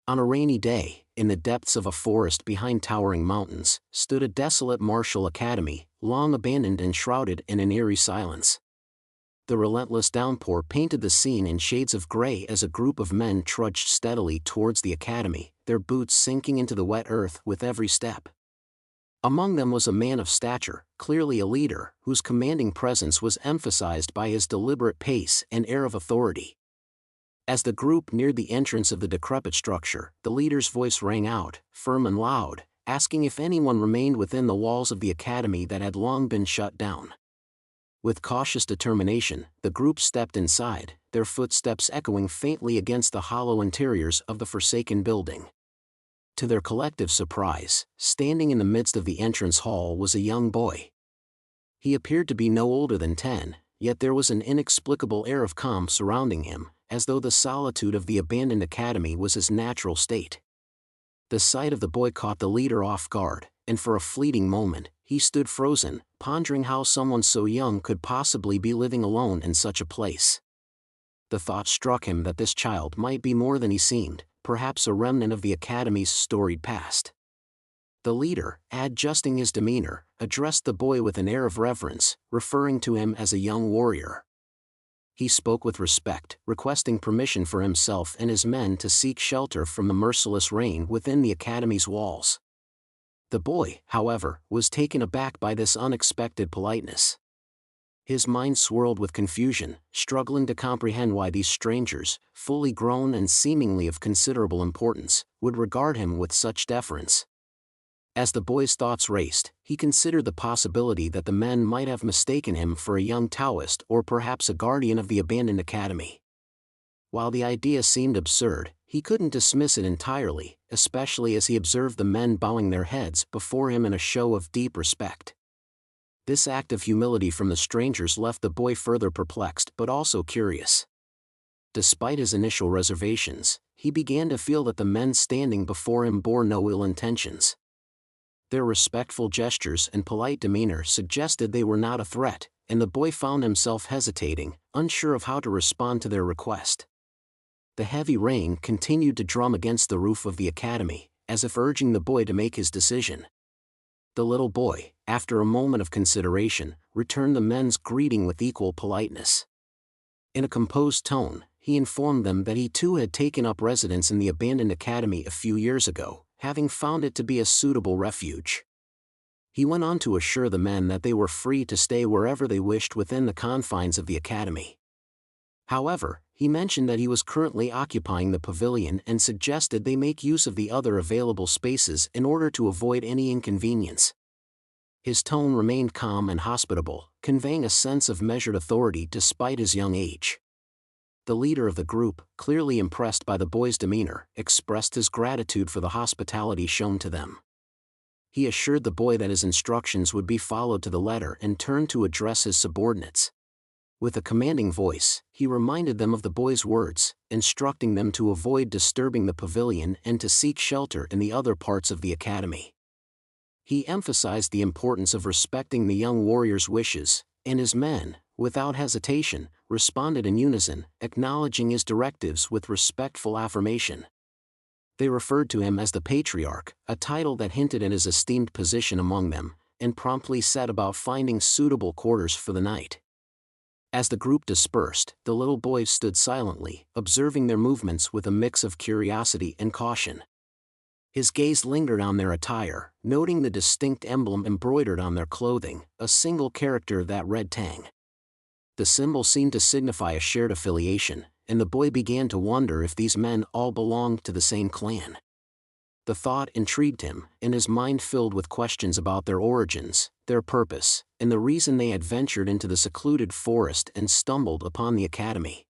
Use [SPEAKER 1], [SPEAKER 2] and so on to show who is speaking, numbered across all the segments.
[SPEAKER 1] On a rainy day, in the depths of a forest behind towering mountains, stood a desolate martial academy, long abandoned and shrouded in an eerie silence. The relentless downpour painted the scene in shades of gray as a group of men trudged steadily towards the academy, their boots sinking into the wet earth with every step. Among them was a man of stature, clearly a leader, whose commanding presence was emphasized by his deliberate pace and air of authority. As the group neared the entrance of the decrepit structure, the leader's voice rang out, firm and loud, asking if anyone remained within the walls of the academy that had long been shut down. With cautious determination, the group stepped inside, their footsteps echoing faintly against the hollow interiors of the forsaken building. To their collective surprise, standing in the midst of the entrance hall was a young boy. He appeared to be no older than 10, yet there was an inexplicable air of calm surrounding him, as though the solitude of the abandoned academy was his natural state. The sight of the boy caught the leader off guard, and for a fleeting moment, he stood frozen, pondering how someone so young could possibly be living alone in such a place. The thought struck him that this child might be more than he seemed, perhaps a remnant of the academy's storied past. The leader, adjusting his demeanor, addressed the boy with an air of reverence, referring to him as a young warrior. He spoke with respect, requesting permission for himself and his men to seek shelter from the merciless rain within the academy's walls. The boy, however, was taken aback by this unexpected politeness. His mind swirled with confusion, struggling to comprehend why these strangers, fully grown and seemingly of considerable importance, would regard him with such deference. As the boy's thoughts raced, he considered the possibility that the men might have mistaken him for a young Taoist or perhaps a guardian of the abandoned academy. While the idea seemed absurd, he couldn't dismiss it entirely, especially as he observed the men bowing their heads before him in a show of deep respect. This act of humility from the strangers left the boy further perplexed but also curious. Despite his initial reservations, he began to feel that the men standing before him bore no ill intentions. Their respectful gestures and polite demeanor suggested they were not a threat, and the boy found himself hesitating, unsure of how to respond to their request. The heavy rain continued to drum against the roof of the academy, as if urging the boy to make his decision. The little boy, after a moment of consideration, returned the men's greeting with equal politeness. In a composed tone, he informed them that he too had taken up residence in the abandoned academy a few years ago, having found it to be a suitable refuge. He went on to assure the men that they were free to stay wherever they wished within the confines of the academy. However, he mentioned that he was currently occupying the pavilion and suggested they make use of the other available spaces in order to avoid any inconvenience. His tone remained calm and hospitable, conveying a sense of measured authority despite his young age. The leader of the group, clearly impressed by the boy's demeanor, expressed his gratitude for the hospitality shown to them. He assured the boy that his instructions would be followed to the letter and turned to address his subordinates. With a commanding voice, he reminded them of the boy's words, instructing them to avoid disturbing the pavilion and to seek shelter in the other parts of the academy. He emphasized the importance of respecting the young warrior's wishes, and his men, without hesitation, responded in unison, acknowledging his directives with respectful affirmation. They referred to him as the Patriarch, a title that hinted at his esteemed position among them, and promptly set about finding suitable quarters for the night. As the group dispersed, the little boy stood silently, observing their movements with a mix of curiosity and caution. His gaze lingered on their attire, noting the distinct emblem embroidered on their clothing, a single character that read Tang. The symbol seemed to signify a shared affiliation, and the boy began to wonder if these men all belonged to the same clan. The thought intrigued him, and his mind filled with questions about their origins, their purpose, and the reason they had ventured into the secluded forest and stumbled upon the academy.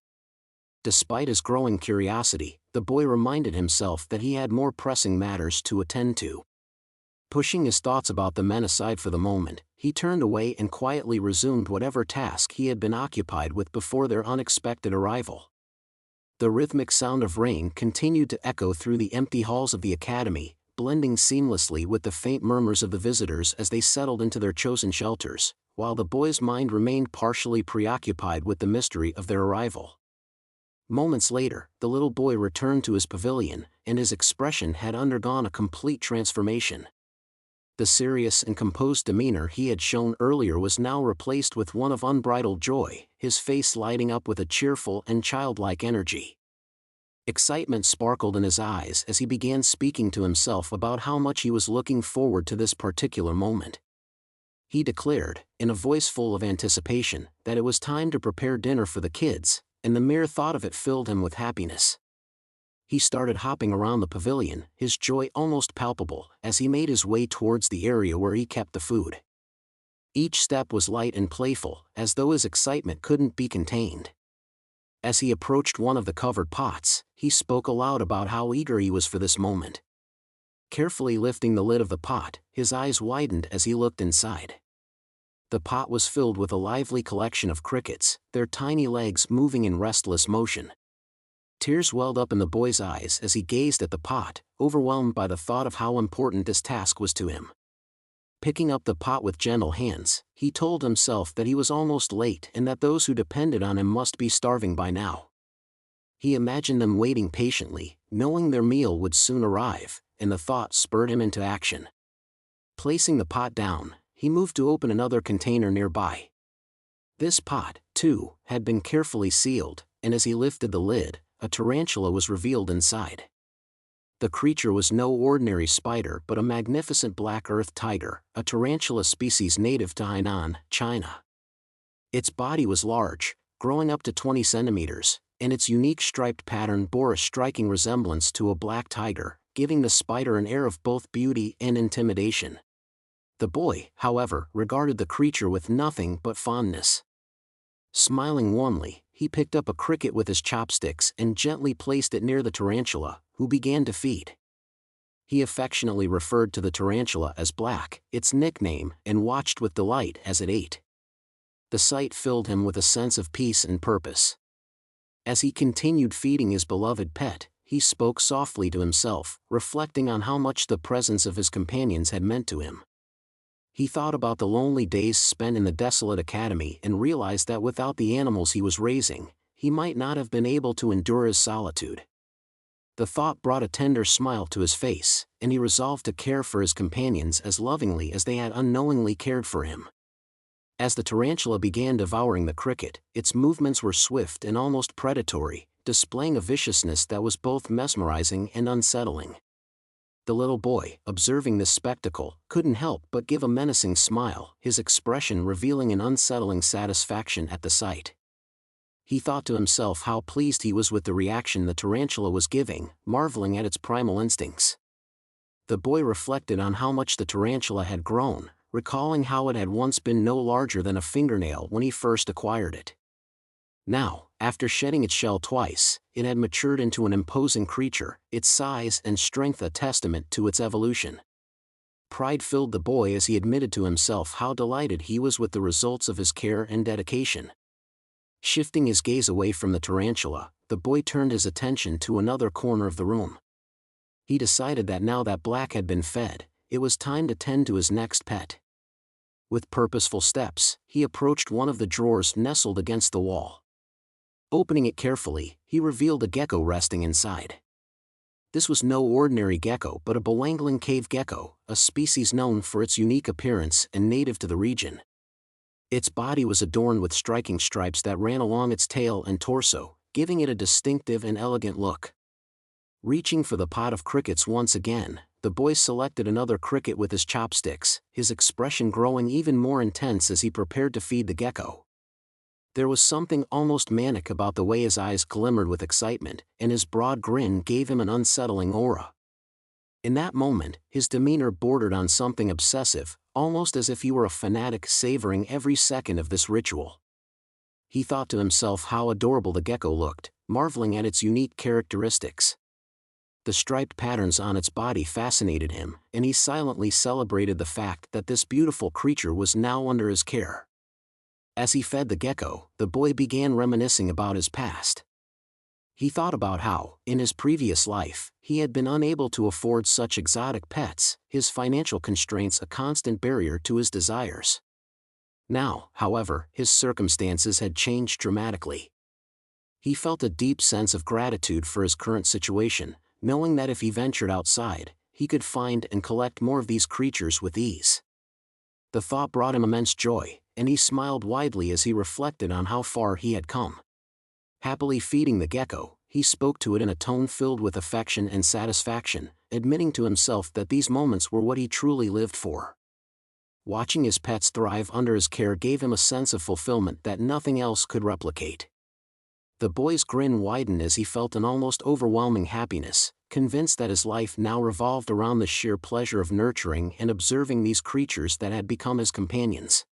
[SPEAKER 1] Despite his growing curiosity, the boy reminded himself that he had more pressing matters to attend to. Pushing his thoughts about the men aside for the moment, he turned away and quietly resumed whatever task he had been occupied with before their unexpected arrival. The rhythmic sound of rain continued to echo through the empty halls of the academy, blending seamlessly with the faint murmurs of the visitors as they settled into their chosen shelters, while the boy's mind remained partially preoccupied with the mystery of their arrival. Moments later, the little boy returned to his pavilion, and his expression had undergone a complete transformation. The serious and composed demeanor he had shown earlier was now replaced with one of unbridled joy, his face lighting up with a cheerful and childlike energy. Excitement sparkled in his eyes as he began speaking to himself about how much he was looking forward to this particular moment. He declared, in a voice full of anticipation, that it was time to prepare dinner for the kids, and the mere thought of it filled him with happiness. He started hopping around the pavilion, his joy almost palpable, as he made his way towards the area where he kept the food. Each step was light and playful, as though his excitement couldn't be contained. As he approached one of the covered pots, he spoke aloud about how eager he was for this moment. Carefully lifting the lid of the pot, his eyes widened as he looked inside. The pot was filled with a lively collection of crickets, their tiny legs moving in restless motion. Tears welled up in the boy's eyes as he gazed at the pot, overwhelmed by the thought of how important this task was to him. Picking up the pot with gentle hands, he told himself that he was almost late and that those who depended on him must be starving by now. He imagined them waiting patiently, knowing their meal would soon arrive, and the thought spurred him into action. Placing the pot down, he moved to open another container nearby. This pot, too, had been carefully sealed, and as he lifted the lid, a tarantula was revealed inside. The creature was no ordinary spider but a magnificent black earth tiger, a tarantula species native to Hainan, China. Its body was large, growing up to 20 centimeters, and its unique striped pattern bore a striking resemblance to a black tiger, giving the spider an air of both beauty and intimidation. The boy, however, regarded the creature with nothing but fondness. Smiling warmly, he picked up a cricket with his chopsticks and gently placed it near the tarantula, who began to feed. He affectionately referred to the tarantula as Black, its nickname, and watched with delight as it ate. The sight filled him with a sense of peace and purpose. As he continued feeding his beloved pet, he spoke softly to himself, reflecting on how much the presence of his companions had meant to him. He thought about the lonely days spent in the desolate academy and realized that without the animals he was raising, he might not have been able to endure his solitude. The thought brought a tender smile to his face, and he resolved to care for his companions as lovingly as they had unknowingly cared for him. As the tarantula began devouring the cricket, its movements were swift and almost predatory, displaying a viciousness that was both mesmerizing and unsettling. The little boy, observing this spectacle, couldn't help but give a menacing smile, his expression revealing an unsettling satisfaction at the sight. He thought to himself how pleased he was with the reaction the tarantula was giving, marveling at its primal instincts. The boy reflected on how much the tarantula had grown, recalling how it had once been no larger than a fingernail when he first acquired it. Now, after shedding its shell twice, it had matured into an imposing creature, its size and strength a testament to its evolution. Pride filled the boy as he admitted to himself how delighted he was with the results of his care and dedication. Shifting his gaze away from the tarantula, the boy turned his attention to another corner of the room. He decided that now that Black had been fed, it was time to tend to his next pet. With purposeful steps, he approached one of the drawers nestled against the wall. Opening it carefully, he revealed a gecko resting inside. This was no ordinary gecko but a bewangling cave gecko, a species known for its unique appearance and native to the region. Its body was adorned with striking stripes that ran along its tail and torso, giving it a distinctive and elegant look. Reaching for the pot of crickets once again, the boy selected another cricket with his chopsticks, his expression growing even more intense as he prepared to feed the gecko. There was something almost manic about the way his eyes glimmered with excitement, and his broad grin gave him an unsettling aura. In that moment, his demeanor bordered on something obsessive, almost as if he were a fanatic savoring every second of this ritual. He thought to himself how adorable the gecko looked, marveling at its unique characteristics. The striped patterns on its body fascinated him, and he silently celebrated the fact that this beautiful creature was now under his care. As he fed the gecko, the boy began reminiscing about his past. He thought about how, in his previous life, he had been unable to afford such exotic pets, his financial constraints a constant barrier to his desires. Now, however, his circumstances had changed dramatically. He felt a deep sense of gratitude for his current situation, knowing that if he ventured outside, he could find and collect more of these creatures with ease. The thought brought him immense joy, and he smiled widely as he reflected on how far he had come. Happily feeding the gecko, he spoke to it in a tone filled with affection and satisfaction, admitting to himself that these moments were what he truly lived for. Watching his pets thrive under his care gave him a sense of fulfillment that nothing else could replicate. The boy's grin widened as he felt an almost overwhelming happiness, convinced that his life now revolved around the sheer pleasure of nurturing and observing these creatures that had become his companions.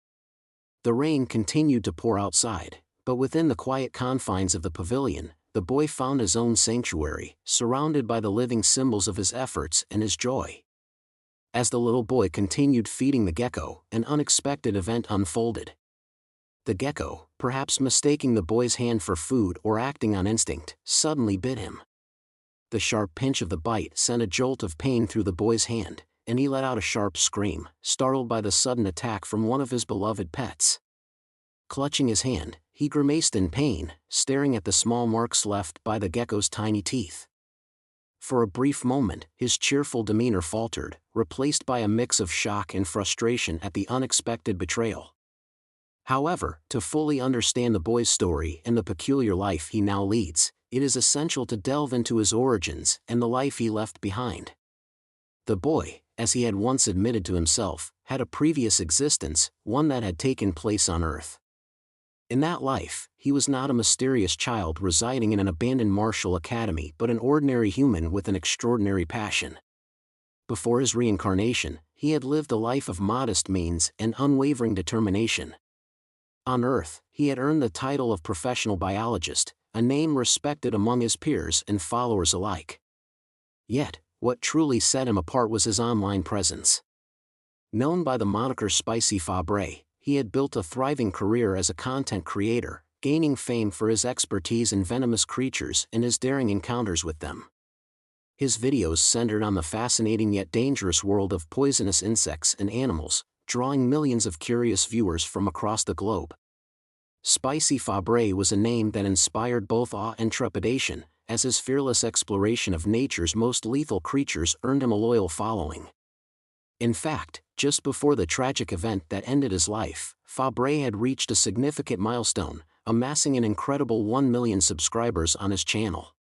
[SPEAKER 1] The rain continued to pour outside, but within the quiet confines of the pavilion, the boy found his own sanctuary, surrounded by the living symbols of his efforts and his joy. As the little boy continued feeding the gecko, an unexpected event unfolded. The gecko, perhaps mistaking the boy's hand for food or acting on instinct, suddenly bit him. The sharp pinch of the bite sent a jolt of pain through the boy's hand, and he let out a sharp scream, startled by the sudden attack from one of his beloved pets. Clutching his hand, he grimaced in pain, staring at the small marks left by the gecko's tiny teeth. For a brief moment, his cheerful demeanor faltered, replaced by a mix of shock and frustration at the unexpected betrayal. However, to fully understand the boy's story and the peculiar life he now leads, it is essential to delve into his origins and the life he left behind. The boy, as he had once admitted to himself, had a previous existence, one that had taken place on Earth. In that life, he was not a mysterious child residing in an abandoned martial academy but an ordinary human with an extraordinary passion. Before his reincarnation, he had lived a life of modest means and unwavering determination. On Earth, he had earned the title of professional biologist, a name respected among his peers and followers alike. Yet, what truly set him apart was his online presence. Known by the moniker Spicy Fabre, he had built a thriving career as a content creator, gaining fame for his expertise in venomous creatures and his daring encounters with them. His videos centered on the fascinating yet dangerous world of poisonous insects and animals, drawing millions of curious viewers from across the globe. Spicy Fabre was a name that inspired both awe and trepidation, as his fearless exploration of nature's most lethal creatures earned him a loyal following. In fact, just before the tragic event that ended his life, Fabre had reached a significant milestone, amassing an incredible 1 million subscribers on his channel.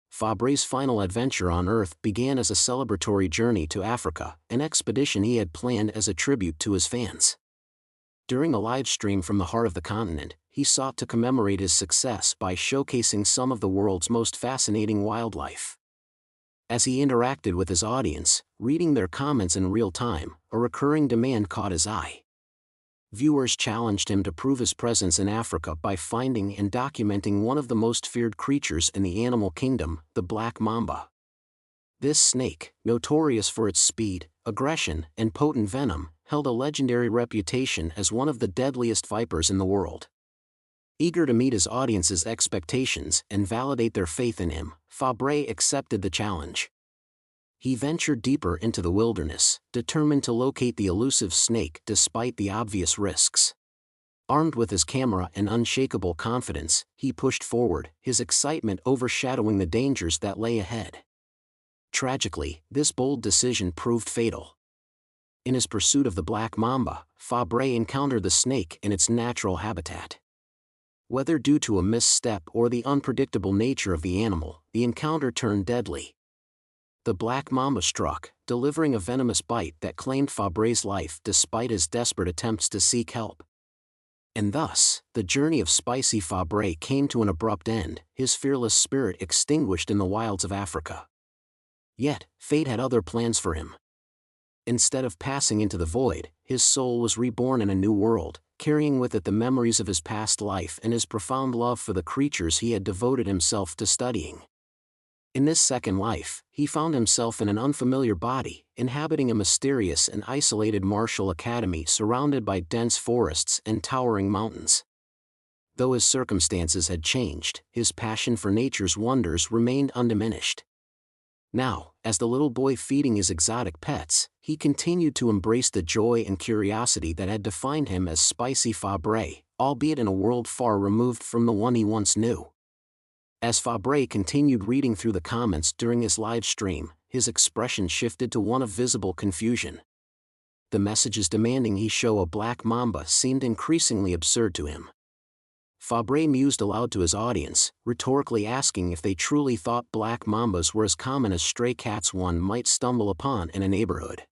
[SPEAKER 1] Fabre's final adventure on Earth began as a celebratory journey to Africa, an expedition he had planned as a tribute to his fans. During a live stream from the heart of the continent, he sought to commemorate his success by showcasing some of the world's most fascinating wildlife. As he interacted with his audience, reading their comments in real time, a recurring demand caught his eye. Viewers challenged him to prove his presence in Africa by finding and documenting one of the most feared creatures in the animal kingdom, the black mamba. This snake, notorious for its speed, aggression, and potent venom, held a legendary reputation as one of the deadliest vipers in the world. Eager to meet his audience's expectations and validate their faith in him, Fabre accepted the challenge. He ventured deeper into the wilderness, determined to locate the elusive snake despite the obvious risks. Armed with his camera and unshakable confidence, he pushed forward, his excitement overshadowing the dangers that lay ahead. Tragically, this bold decision proved fatal. In his pursuit of the black mamba, Fabre encountered the snake in its natural habitat. Whether due to a misstep or the unpredictable nature of the animal, the encounter turned deadly. The black mamba struck, delivering a venomous bite that claimed Fabre's life despite his desperate attempts to seek help. And thus, the journey of Spicy Fabre came to an abrupt end, his fearless spirit extinguished in the wilds of Africa. Yet, fate had other plans for him. Instead of passing into the void, his soul was reborn in a new world, carrying with it the memories of his past life and his profound love for the creatures he had devoted himself to studying. In this second life, he found himself in an unfamiliar body, inhabiting a mysterious and isolated martial academy surrounded by dense forests and towering mountains. Though his circumstances had changed, his passion for nature's wonders remained undiminished. Now, as the little boy feeding his exotic pets, he continued to embrace the joy and curiosity that had defined him as Spicy Fabre, albeit in a world far removed from the one he once knew. As Fabre continued reading through the comments during his live stream, his expression shifted to one of visible confusion. The messages demanding he show a black mamba seemed increasingly absurd to him. Fabre mused aloud to his audience, rhetorically asking if they truly thought black mambas were as common as stray cats one might stumble upon in a neighborhood.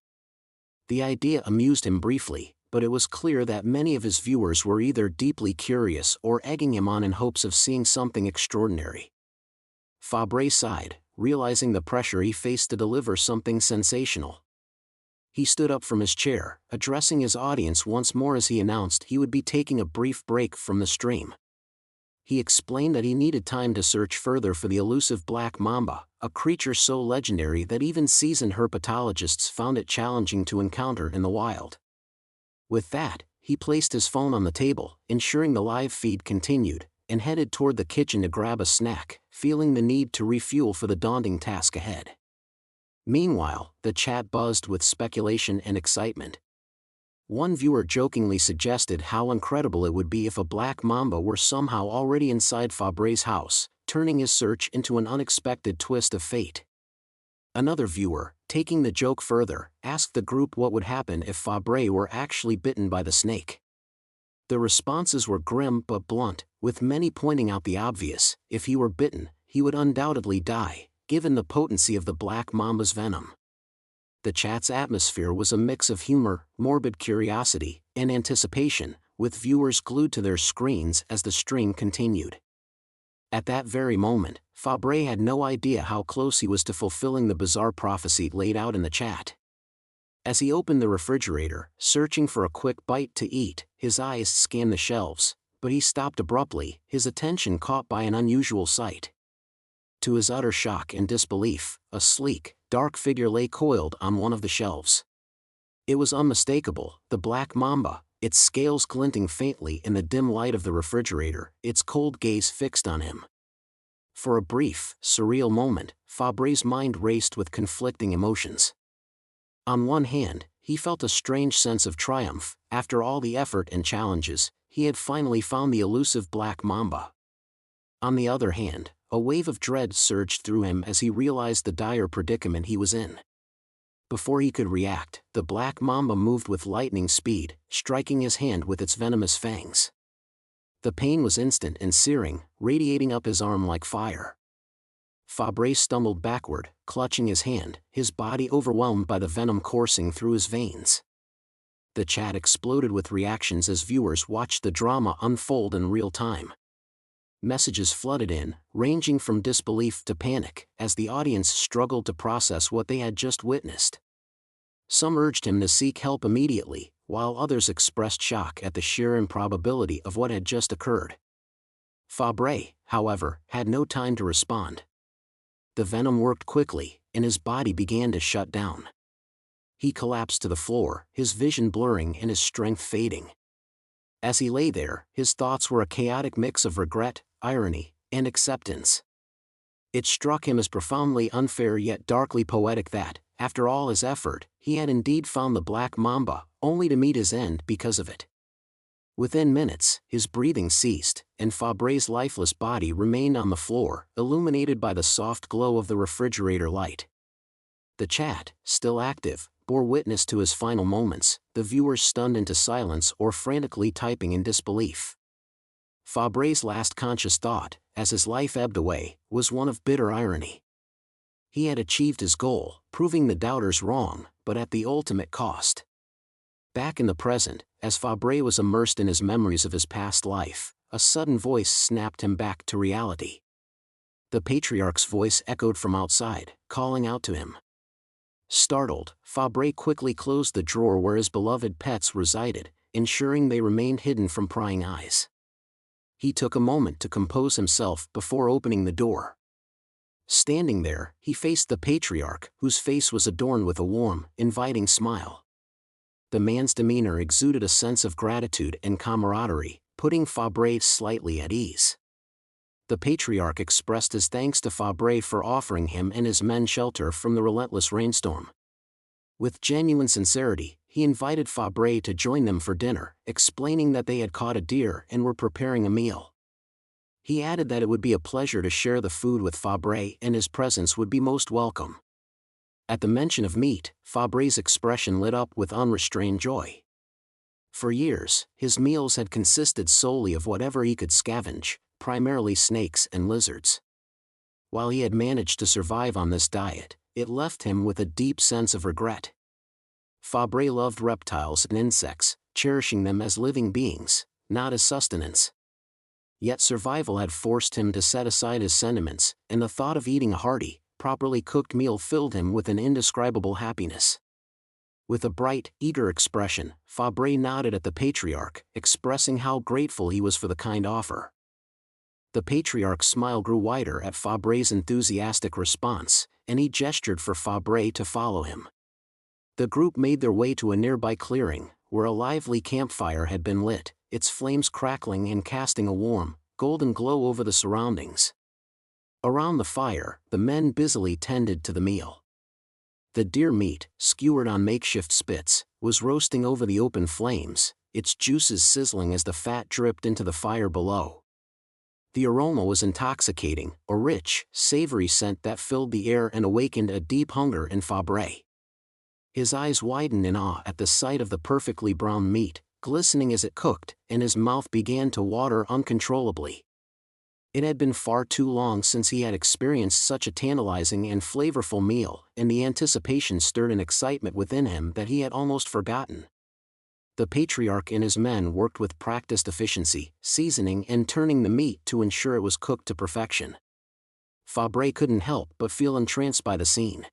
[SPEAKER 1] The idea amused him briefly, but it was clear that many of his viewers were either deeply curious or egging him on in hopes of seeing something extraordinary. Fabre sighed, realizing the pressure he faced to deliver something sensational. He stood up from his chair, addressing his audience once more as he announced he would be taking a brief break from the stream. He explained that he needed time to search further for the elusive black mamba, a creature so legendary that even seasoned herpetologists found it challenging to encounter in the wild. With that, he placed his phone on the table, ensuring the live feed continued, and headed toward the kitchen to grab a snack, feeling the need to refuel for the daunting task ahead. Meanwhile, the chat buzzed with speculation and excitement. One viewer jokingly suggested how incredible it would be if a black mamba were somehow already inside Fabre's house, turning his search into an unexpected twist of fate. Another viewer, taking the joke further, asked the group what would happen if Fabre were actually bitten by the snake. The responses were grim but blunt, with many pointing out the obvious: if he were bitten, he would undoubtedly die, given the potency of the black mamba's venom. The chat's atmosphere was a mix of humor, morbid curiosity, and anticipation, with viewers glued to their screens as the stream continued. At that very moment, Fabre had no idea how close he was to fulfilling the bizarre prophecy laid out in the chat. As he opened the refrigerator, searching for a quick bite to eat, his eyes scanned the shelves, but he stopped abruptly, his attention caught by an unusual sight. To his utter shock and disbelief, a sleek, dark figure lay coiled on one of the shelves. It was unmistakable, the black mamba, its scales glinting faintly in the dim light of the refrigerator, its cold gaze fixed on him. For a brief, surreal moment, Fabre's mind raced with conflicting emotions. On one hand, he felt a strange sense of triumph. After all the effort and challenges, he had finally found the elusive black mamba. On the other hand, a wave of dread surged through him as he realized the dire predicament he was in. Before he could react, the black mamba moved with lightning speed, striking his hand with its venomous fangs. The pain was instant and searing, radiating up his arm like fire. Fabre stumbled backward, clutching his hand, his body overwhelmed by the venom coursing through his veins. The chat exploded with reactions as viewers watched the drama unfold in real time. Messages flooded in, ranging from disbelief to panic, as the audience struggled to process what they had just witnessed. Some urged him to seek help immediately, while others expressed shock at the sheer improbability of what had just occurred. Fabre, however, had no time to respond. The venom worked quickly, and his body began to shut down. He collapsed to the floor, his vision blurring and his strength fading. As he lay there, his thoughts were a chaotic mix of regret, irony, and acceptance. It struck him as profoundly unfair yet darkly poetic that, after all his effort, he had indeed found the black mamba, only to meet his end because of it. Within minutes, his breathing ceased, and Fabre's lifeless body remained on the floor, illuminated by the soft glow of the refrigerator light. The chat, still active, bore witness to his final moments, the viewers stunned into silence or frantically typing in disbelief. Fabre's last conscious thought, as his life ebbed away, was one of bitter irony. He had achieved his goal, proving the doubters wrong, but at the ultimate cost. Back in the present, as Fabre was immersed in his memories of his past life, a sudden voice snapped him back to reality. The patriarch's voice echoed from outside, calling out to him. Startled, Fabre quickly closed the drawer where his beloved pets resided, ensuring they remained hidden from prying eyes. He took a moment to compose himself before opening the door. Standing there, he faced the patriarch, whose face was adorned with a warm, inviting smile. The man's demeanor exuded a sense of gratitude and camaraderie, putting Fabre slightly at ease. The patriarch expressed his thanks to Fabre for offering him and his men shelter from the relentless rainstorm. With genuine sincerity, he invited Fabre to join them for dinner, explaining that they had caught a deer and were preparing a meal. He added that it would be a pleasure to share the food with Fabre and his presence would be most welcome. At the mention of meat, Fabre's expression lit up with unrestrained joy. For years, his meals had consisted solely of whatever he could scavenge, primarily snakes and lizards. While he had managed to survive on this diet, it left him with a deep sense of regret. Fabre loved reptiles and insects, cherishing them as living beings, not as sustenance. Yet survival had forced him to set aside his sentiments, and the thought of eating a hearty, properly cooked meal filled him with an indescribable happiness. With a bright, eager expression, Fabre nodded at the patriarch, expressing how grateful he was for the kind offer. The patriarch's smile grew wider at Fabre's enthusiastic response, and he gestured for Fabre to follow him. The group made their way to a nearby clearing, where a lively campfire had been lit, its flames crackling and casting a warm, golden glow over the surroundings. Around the fire, the men busily tended to the meal. The deer meat, skewered on makeshift spits, was roasting over the open flames, its juices sizzling as the fat dripped into the fire below. The aroma was intoxicating, a rich, savory scent that filled the air and awakened a deep hunger in Fabre. His eyes widened in awe at the sight of the perfectly browned meat, glistening as it cooked, and his mouth began to water uncontrollably. It had been far too long since he had experienced such a tantalizing and flavorful meal, and the anticipation stirred an excitement within him that he had almost forgotten. The patriarch and his men worked with practiced efficiency, seasoning and turning the meat to ensure it was cooked to perfection. Fabre couldn't help but feel entranced by the scene.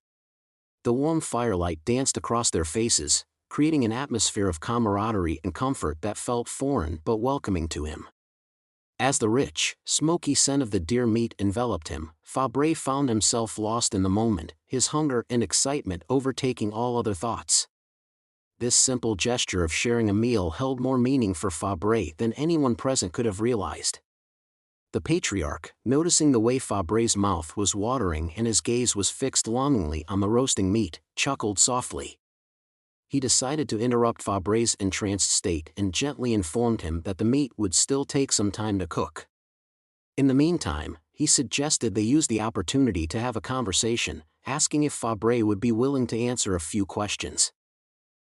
[SPEAKER 1] The warm firelight danced across their faces, creating an atmosphere of camaraderie and comfort that felt foreign but welcoming to him. As the rich, smoky scent of the deer meat enveloped him, Fabre found himself lost in the moment, his hunger and excitement overtaking all other thoughts. This simple gesture of sharing a meal held more meaning for Fabre than anyone present could have realized. The patriarch, noticing the way Fabre's mouth was watering and his gaze was fixed longingly on the roasting meat, chuckled softly. He decided to interrupt Fabre's entranced state and gently informed him that the meat would still take some time to cook. In the meantime, he suggested they use the opportunity to have a conversation, asking if Fabre would be willing to answer a few questions.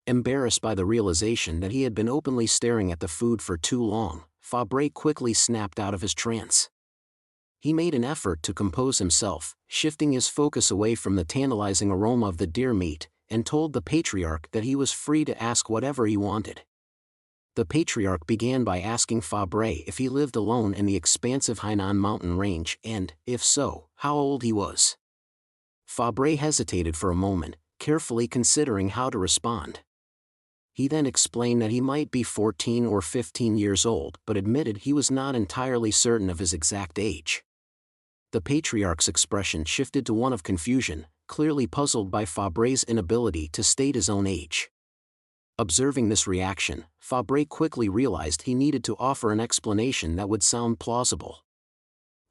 [SPEAKER 1] Embarrassed by the realization that he had been openly staring at the food for too long, Fabre quickly snapped out of his trance. He made an effort to compose himself, shifting his focus away from the tantalizing aroma of the deer meat, and told the patriarch that he was free to ask whatever he wanted. The patriarch began by asking Fabre if he lived alone in the expansive Hainan mountain range and, if so, how old he was. Fabre hesitated for a moment, carefully considering how to respond. He then explained that he might be 14 or 15 years old but admitted he was not entirely certain of his exact age. The patriarch's expression shifted to one of confusion, clearly puzzled by Fabre's inability to state his own age. Observing this reaction, Fabre quickly realized he needed to offer an explanation that would sound plausible.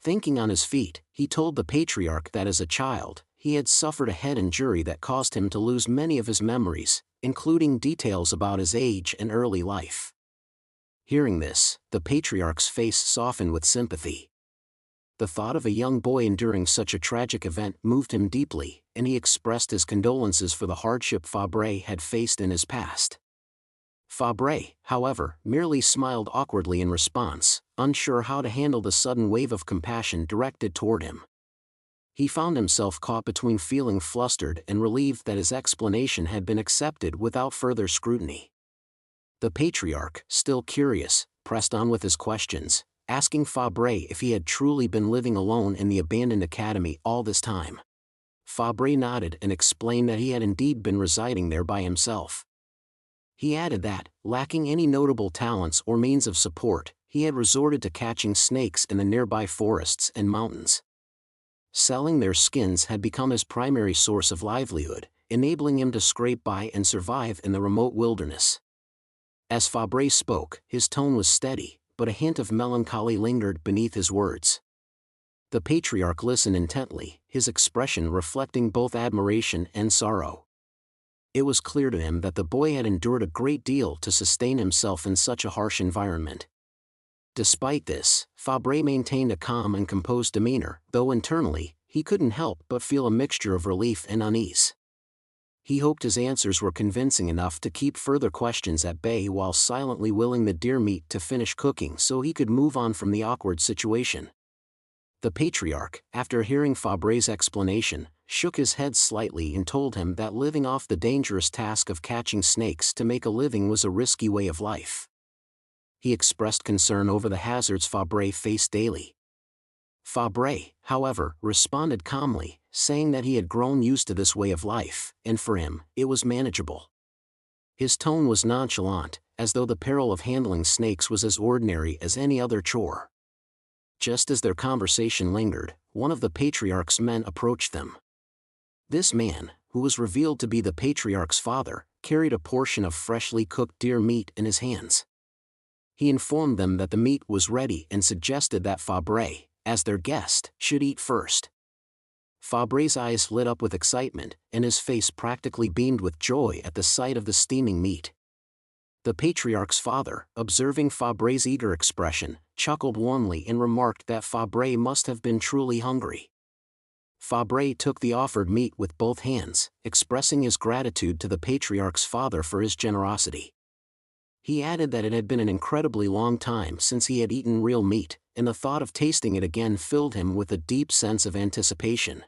[SPEAKER 1] Thinking on his feet, he told the patriarch that as a child, he had suffered a head injury that caused him to lose many of his memories, including details about his age and early life. Hearing this, the patriarch's face softened with sympathy. The thought of a young boy enduring such a tragic event moved him deeply, and he expressed his condolences for the hardship Fabre had faced in his past. Fabre, however, merely smiled awkwardly in response, unsure how to handle the sudden wave of compassion directed toward him. He found himself caught between feeling flustered and relieved that his explanation had been accepted without further scrutiny. The patriarch, still curious, pressed on with his questions, asking Fabre if he had truly been living alone in the abandoned academy all this time. Fabre nodded and explained that he had indeed been residing there by himself. He added that, lacking any notable talents or means of support, he had resorted to catching snakes in the nearby forests and mountains. Selling their skins had become his primary source of livelihood, enabling him to scrape by and survive in the remote wilderness. As Fabre spoke, his tone was steady, but a hint of melancholy lingered beneath his words. The patriarch listened intently, his expression reflecting both admiration and sorrow. It was clear to him that the boy had endured a great deal to sustain himself in such a harsh environment. Despite this, Fabre maintained a calm and composed demeanor, though internally, he couldn't help but feel a mixture of relief and unease. He hoped his answers were convincing enough to keep further questions at bay while silently willing the deer meat to finish cooking so he could move on from the awkward situation. The patriarch, after hearing Fabre's explanation, shook his head slightly and told him that living off the dangerous task of catching snakes to make a living was a risky way of life. He expressed concern over the hazards Fabre faced daily. Fabre, however, responded calmly, saying that he had grown used to this way of life, and for him, it was manageable. His tone was nonchalant, as though the peril of handling snakes was as ordinary as any other chore. Just as their conversation lingered, one of the patriarch's men approached them. This man, who was revealed to be the patriarch's father, carried a portion of freshly cooked deer meat in his hands. He informed them that the meat was ready and suggested that Fabre, as their guest, should eat first. Fabre's eyes lit up with excitement, and his face practically beamed with joy at the sight of the steaming meat. The patriarch's father, observing Fabre's eager expression, chuckled warmly and remarked that Fabre must have been truly hungry. Fabre took the offered meat with both hands, expressing his gratitude to the patriarch's father for his generosity. He added that it had been an incredibly long time since he had eaten real meat, and the thought of tasting it again filled him with a deep sense of anticipation.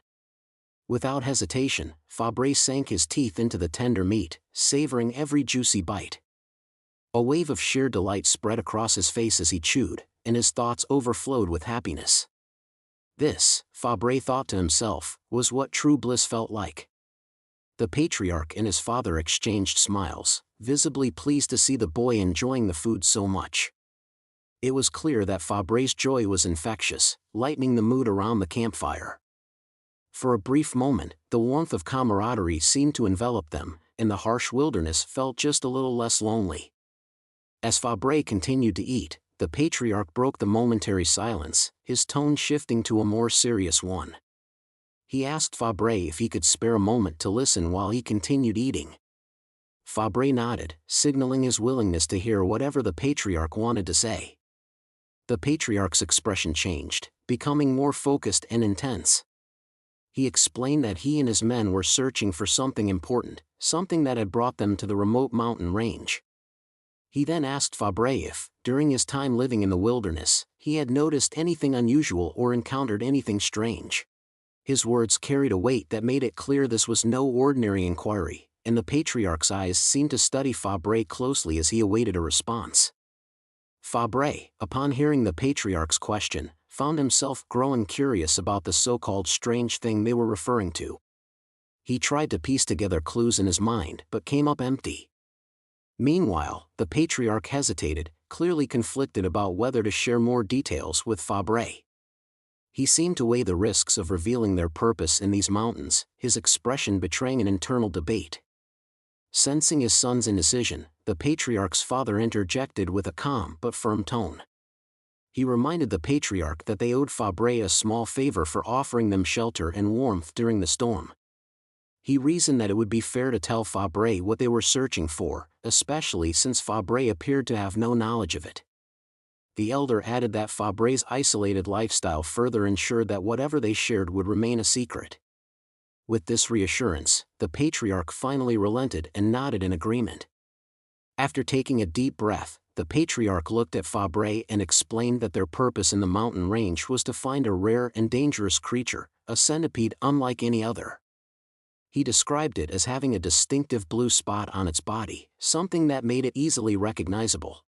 [SPEAKER 1] Without hesitation, Fabre sank his teeth into the tender meat, savoring every juicy bite. A wave of sheer delight spread across his face as he chewed, and his thoughts overflowed with happiness. This, Fabre thought to himself, was what true bliss felt like. The patriarch and his father exchanged smiles, visibly pleased to see the boy enjoying the food so much. It was clear that Fabre's joy was infectious, lightening the mood around the campfire. For a brief moment, the warmth of camaraderie seemed to envelop them, and the harsh wilderness felt just a little less lonely. As Fabre continued to eat, the patriarch broke the momentary silence, his tone shifting to a more serious one. He asked Fabre if he could spare a moment to listen while he continued eating. Fabre nodded, signaling his willingness to hear whatever the patriarch wanted to say. The patriarch's expression changed, becoming more focused and intense. He explained that he and his men were searching for something important, something that had brought them to the remote mountain range. He then asked Fabre if, during his time living in the wilderness, he had noticed anything unusual or encountered anything strange. His words carried a weight that made it clear this was no ordinary inquiry, and the patriarch's eyes seemed to study Fabre closely as he awaited a response. Fabre, upon hearing the patriarch's question, found himself growing curious about the so-called strange thing they were referring to. He tried to piece together clues in his mind but came up empty. Meanwhile, the patriarch hesitated, clearly conflicted about whether to share more details with Fabre. He seemed to weigh the risks of revealing their purpose in these mountains, his expression betraying an internal debate. Sensing his son's indecision, the patriarch's father interjected with a calm but firm tone. He reminded the patriarch that they owed Fabre a small favor for offering them shelter and warmth during the storm. He reasoned that it would be fair to tell Fabre what they were searching for, especially since Fabre appeared to have no knowledge of it. The elder added that Fabre's isolated lifestyle further ensured that whatever they shared would remain a secret. With this reassurance, the patriarch finally relented and nodded in agreement. After taking a deep breath, the patriarch looked at Fabre and explained that their purpose in the mountain range was to find a rare and dangerous creature, a centipede unlike any other. He described it as having a distinctive blue spot on its body, something that made it easily recognizable.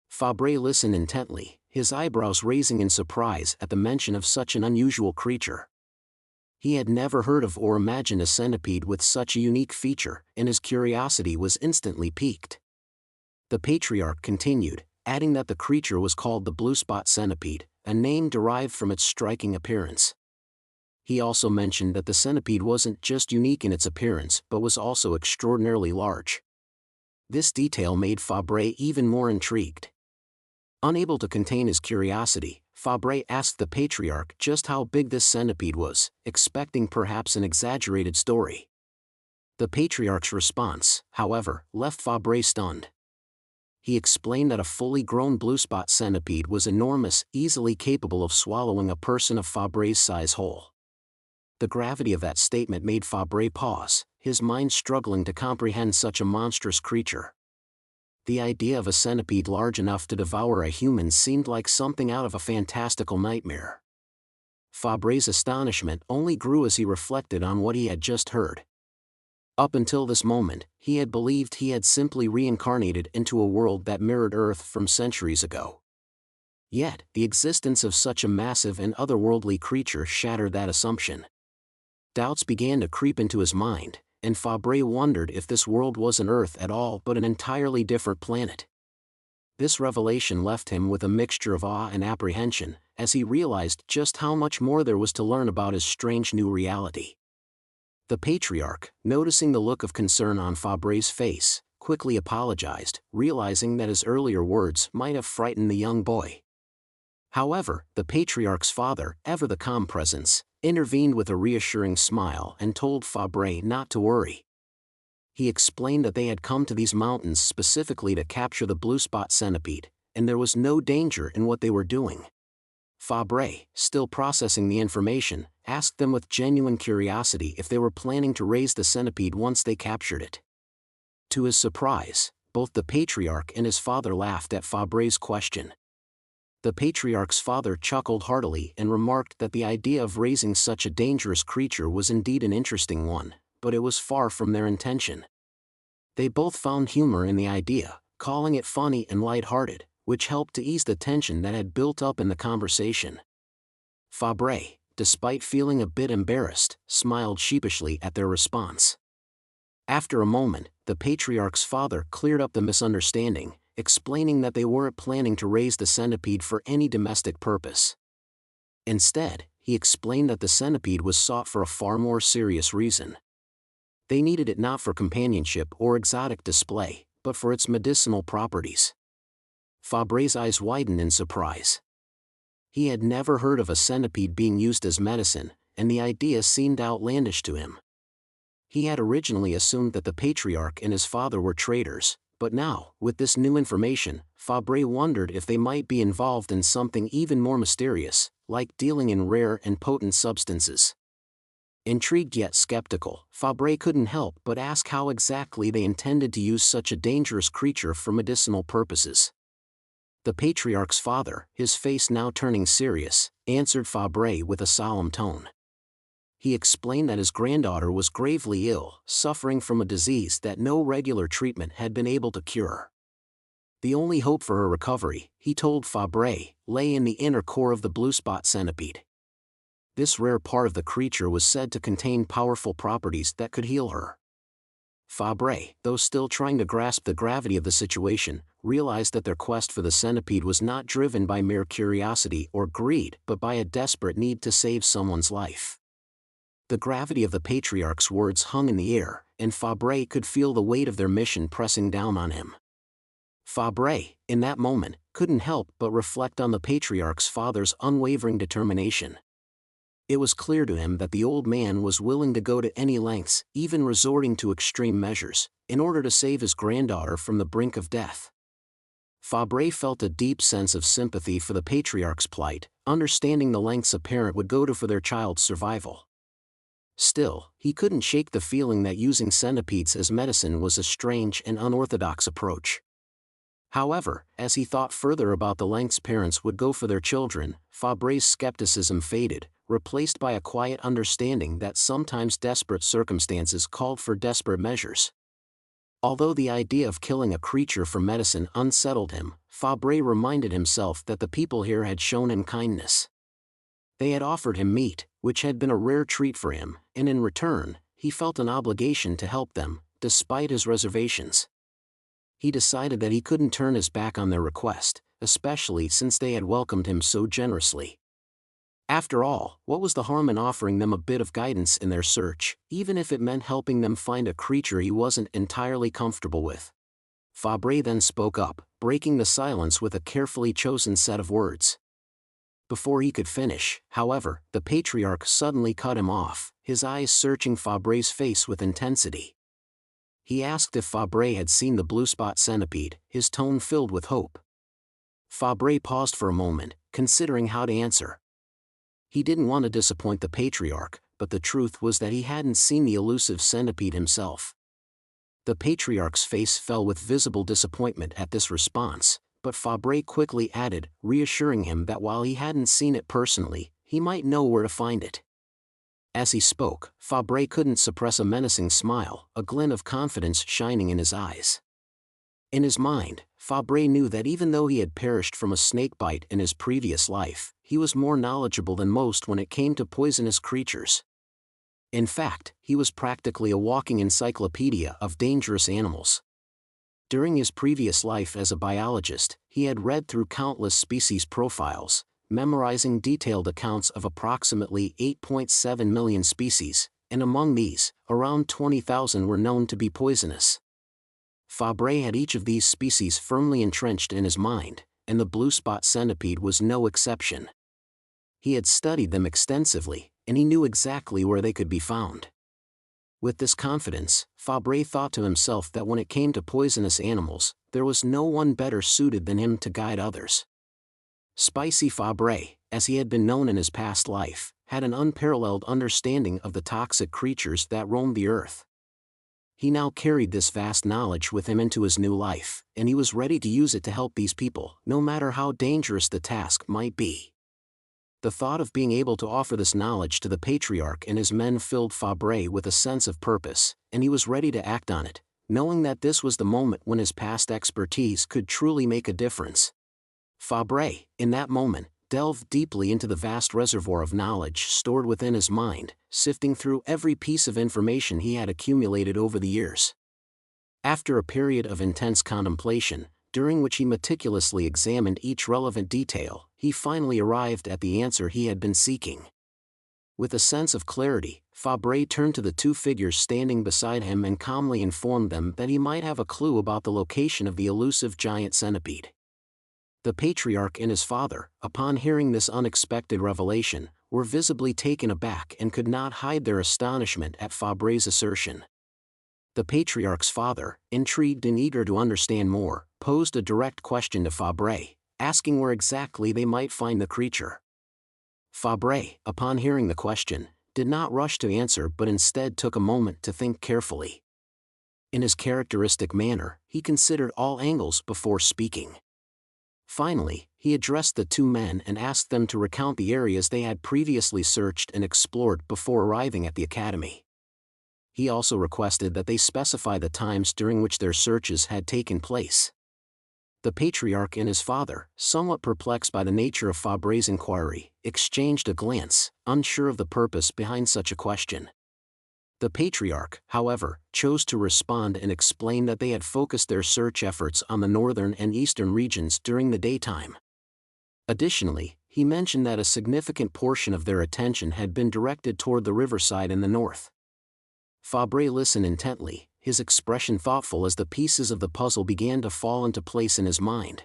[SPEAKER 1] Fabre listened intently, his eyebrows raising in surprise at the mention of such an unusual creature. He had never heard of or imagined a centipede with such a unique feature, and his curiosity was instantly piqued. The patriarch continued, adding that the creature was called the blue spot centipede, a name derived from its striking appearance. He also mentioned that the centipede wasn't just unique in its appearance but was also extraordinarily large. This detail made Fabre even more intrigued. Unable to contain his curiosity, Fabre asked the patriarch just how big this centipede was, expecting perhaps an exaggerated story. The patriarch's response, however, left Fabre stunned. he explained that a fully grown blue spot centipede was enormous, easily capable of swallowing a person of Fabre's size whole. The gravity of that statement made Fabre pause, his mind struggling to comprehend such a monstrous creature. The idea of a centipede large enough to devour a human seemed like something out of a fantastical nightmare. Fabre's astonishment only grew as he reflected on what he had just heard. Up until this moment, he had believed he had simply reincarnated into a world that mirrored Earth from centuries ago. Yet, the existence of such a massive and otherworldly creature shattered that assumption. Doubts began to creep into his mind, and Fabre wondered if this world wasn't Earth at all but an entirely different planet. This revelation left him with a mixture of awe and apprehension, as he realized just how much more there was to learn about his strange new reality. The patriarch, noticing the look of concern on Fabre's face, quickly apologized, realizing that his earlier words might have frightened the young boy. However, the patriarch's father, ever the calm presence, intervened with a reassuring smile and told Fabre not to worry. He explained that they had come to these mountains specifically to capture the blue spot centipede, and there was no danger in what they were doing. Fabre, still processing the information, asked them with genuine curiosity if they were planning to raise the centipede once they captured it. To his surprise, both the patriarch and his father laughed at Fabre's question. The patriarch's father chuckled heartily and remarked that the idea of raising such a dangerous creature was indeed an interesting one, but it was far from their intention. They both found humor in the idea, calling it funny and light-hearted, which helped to ease the tension that had built up in the conversation. Fabre, despite feeling a bit embarrassed, smiled sheepishly at their response. After a moment, the patriarch's father cleared up the misunderstanding, explaining that they weren't planning to raise the centipede for any domestic purpose. Instead, he explained that the centipede was sought for a far more serious reason. They needed it not for companionship or exotic display, but for its medicinal properties. Fabre's eyes widened in surprise. He had never heard of a centipede being used as medicine, and the idea seemed outlandish to him. He had originally assumed that the patriarch and his father were traders, but now, with this new information, Fabre wondered if they might be involved in something even more mysterious, like dealing in rare and potent substances. Intrigued yet skeptical, Fabre couldn't help but ask how exactly they intended to use such a dangerous creature for medicinal purposes. The patriarch's father, his face now turning serious, answered Fabre with a solemn tone. He explained that his granddaughter was gravely ill, suffering from a disease that no regular treatment had been able to cure. The only hope for her recovery, he told Fabre, lay in the inner core of the blue spot centipede. This rare part of the creature was said to contain powerful properties that could heal her. Fabre, though still trying to grasp the gravity of the situation, realized that their quest for the centipede was not driven by mere curiosity or greed but by a desperate need to save someone's life. The gravity of the patriarch's words hung in the air, and Fabre could feel the weight of their mission pressing down on him. Fabre, in that moment, couldn't help but reflect on the patriarch's father's unwavering determination. It was clear to him that the old man was willing to go to any lengths, even resorting to extreme measures, in order to save his granddaughter from the brink of death. Fabre felt a deep sense of sympathy for the patriarch's plight, understanding the lengths a parent would go to for their child's survival. Still, he couldn't shake the feeling that using centipedes as medicine was a strange and unorthodox approach. However, as he thought further about the lengths parents would go for their children, Fabre's skepticism faded, replaced by a quiet understanding that sometimes desperate circumstances called for desperate measures. Although the idea of killing a creature for medicine unsettled him, Fabre reminded himself that the people here had shown him kindness. They had offered him meat, which had been a rare treat for him, and in return, he felt an obligation to help them, despite his reservations. He decided that he couldn't turn his back on their request, especially since they had welcomed him so generously. After all, what was the harm in offering them a bit of guidance in their search, even if it meant helping them find a creature he wasn't entirely comfortable with? Fabre then spoke up, breaking the silence with a carefully chosen set of words. Before he could finish, however, the patriarch suddenly cut him off, his eyes searching Fabre's face with intensity. he asked if Fabre had seen the blue spot centipede, his tone filled with hope. Fabre paused for a moment, considering how to answer. He didn't want to disappoint the patriarch, but the truth was that he hadn't seen the elusive centipede himself. The patriarch's face fell with visible disappointment at this response, but Fabre quickly added, reassuring him that while he hadn't seen it personally, he might know where to find it. As he spoke, Fabre couldn't suppress a menacing smile, a glint of confidence shining in his eyes. In his mind, Fabre knew that even though he had perished from a snakebite in his previous life, he was more knowledgeable than most when it came to poisonous creatures. In fact, he was practically a walking encyclopedia of dangerous animals. During his previous life as a biologist, he had read through countless species profiles, memorizing detailed accounts of approximately 8.7 million species, and among these, around 20,000 were known to be poisonous. Fabre had each of these species firmly entrenched in his mind, and the blue spot centipede was no exception. He had studied them extensively, and he knew exactly where they could be found. With this confidence, Fabre thought to himself that when it came to poisonous animals, there was no one better suited than him to guide others. Spicy Fabre, as he had been known in his past life, had an unparalleled understanding of the toxic creatures that roamed the earth. He now carried this vast knowledge with him into his new life, and he was ready to use it to help these people, no matter how dangerous the task might be. The thought of being able to offer this knowledge to the patriarch and his men filled Fabre with a sense of purpose, and he was ready to act on it, knowing that this was the moment when his past expertise could truly make a difference. Fabre, in that moment, delved deeply into the vast reservoir of knowledge stored within his mind, sifting through every piece of information he had accumulated over the years. After a period of intense contemplation, during which he meticulously examined each relevant detail, he finally arrived at the answer he had been seeking. With a sense of clarity, Fabre turned to the two figures standing beside him and calmly informed them that he might have a clue about the location of the elusive giant centipede. The patriarch and his father, upon hearing this unexpected revelation, were visibly taken aback and could not hide their astonishment at Fabre's assertion. The patriarch's father, intrigued and eager to understand more, posed a direct question to Fabre, asking where exactly they might find the creature. Fabre, upon hearing the question, did not rush to answer but instead took a moment to think carefully. In his characteristic manner, he considered all angles before speaking. Finally, he addressed the two men and asked them to recount the areas they had previously searched and explored before arriving at the academy. He also requested that they specify the times during which their searches had taken place. The patriarch and his father, somewhat perplexed by the nature of Fabre's inquiry, exchanged a glance, unsure of the purpose behind such a question. The patriarch, however, chose to respond and explain that they had focused their search efforts on the northern and eastern regions during the daytime. Additionally, he mentioned that a significant portion of their attention had been directed toward the riverside in the north. Fabre listened intently, his expression thoughtful as the pieces of the puzzle began to fall into place in his mind.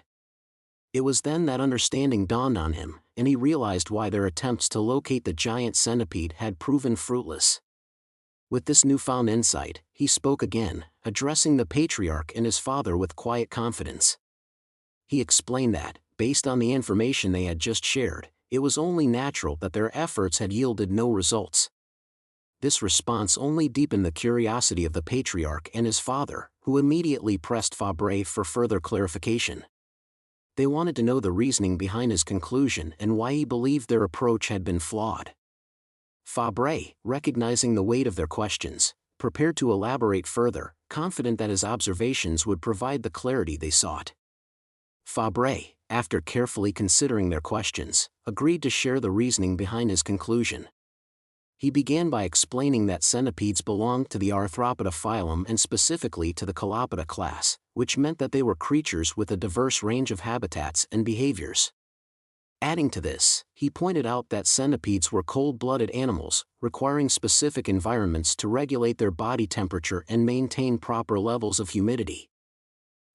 [SPEAKER 1] It was then that understanding dawned on him, and he realized why their attempts to locate the giant centipede had proven fruitless. With this newfound insight, he spoke again, addressing the patriarch and his father with quiet confidence. He explained that, based on the information they had just shared, it was only natural that their efforts had yielded no results. This response only deepened the curiosity of the patriarch and his father, who immediately pressed Fabre for further clarification. They wanted to know the reasoning behind his conclusion and why he believed their approach had been flawed. Fabre, recognizing the weight of their questions, prepared to elaborate further, confident that his observations would provide the clarity they sought. Fabre, after carefully considering their questions, agreed to share the reasoning behind his conclusion. He began by explaining that centipedes belonged to the Arthropoda phylum and specifically to the Calopoda class, which meant that they were creatures with a diverse range of habitats and behaviors. Adding to this, he pointed out that centipedes were cold-blooded animals, requiring specific environments to regulate their body temperature and maintain proper levels of humidity.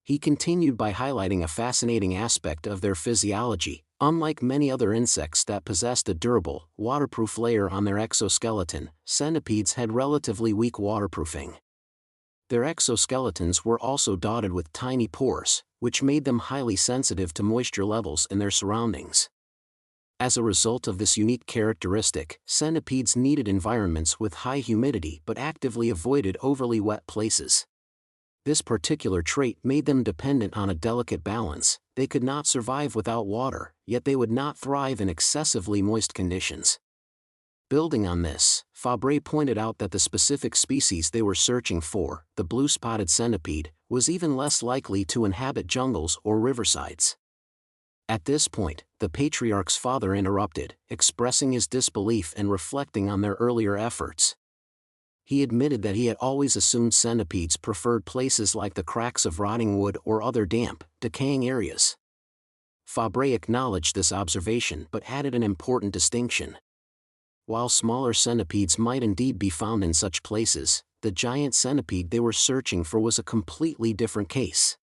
[SPEAKER 1] He continued by highlighting a fascinating aspect of their physiology. Unlike many other insects that possessed a durable, waterproof layer on their exoskeleton, centipedes had relatively weak waterproofing. Their exoskeletons were also dotted with tiny pores, which made them highly sensitive to moisture levels in their surroundings. As a result of this unique characteristic, centipedes needed environments with high humidity but actively avoided overly wet places. This particular trait made them dependent on a delicate balance. They could not survive without water, yet they would not thrive in excessively moist conditions. Building on this, Fabre pointed out that the specific species they were searching for, the blue-spotted centipede, was even less likely to inhabit jungles or riversides. At this point, the patriarch's father interrupted, expressing his disbelief and reflecting on their earlier efforts. He admitted that he had always assumed centipedes preferred places like the cracks of rotting wood or other damp, decaying areas. Fabre acknowledged this observation but added an important distinction. While smaller centipedes might indeed be found in such places, the giant centipede they were searching for was a completely different case.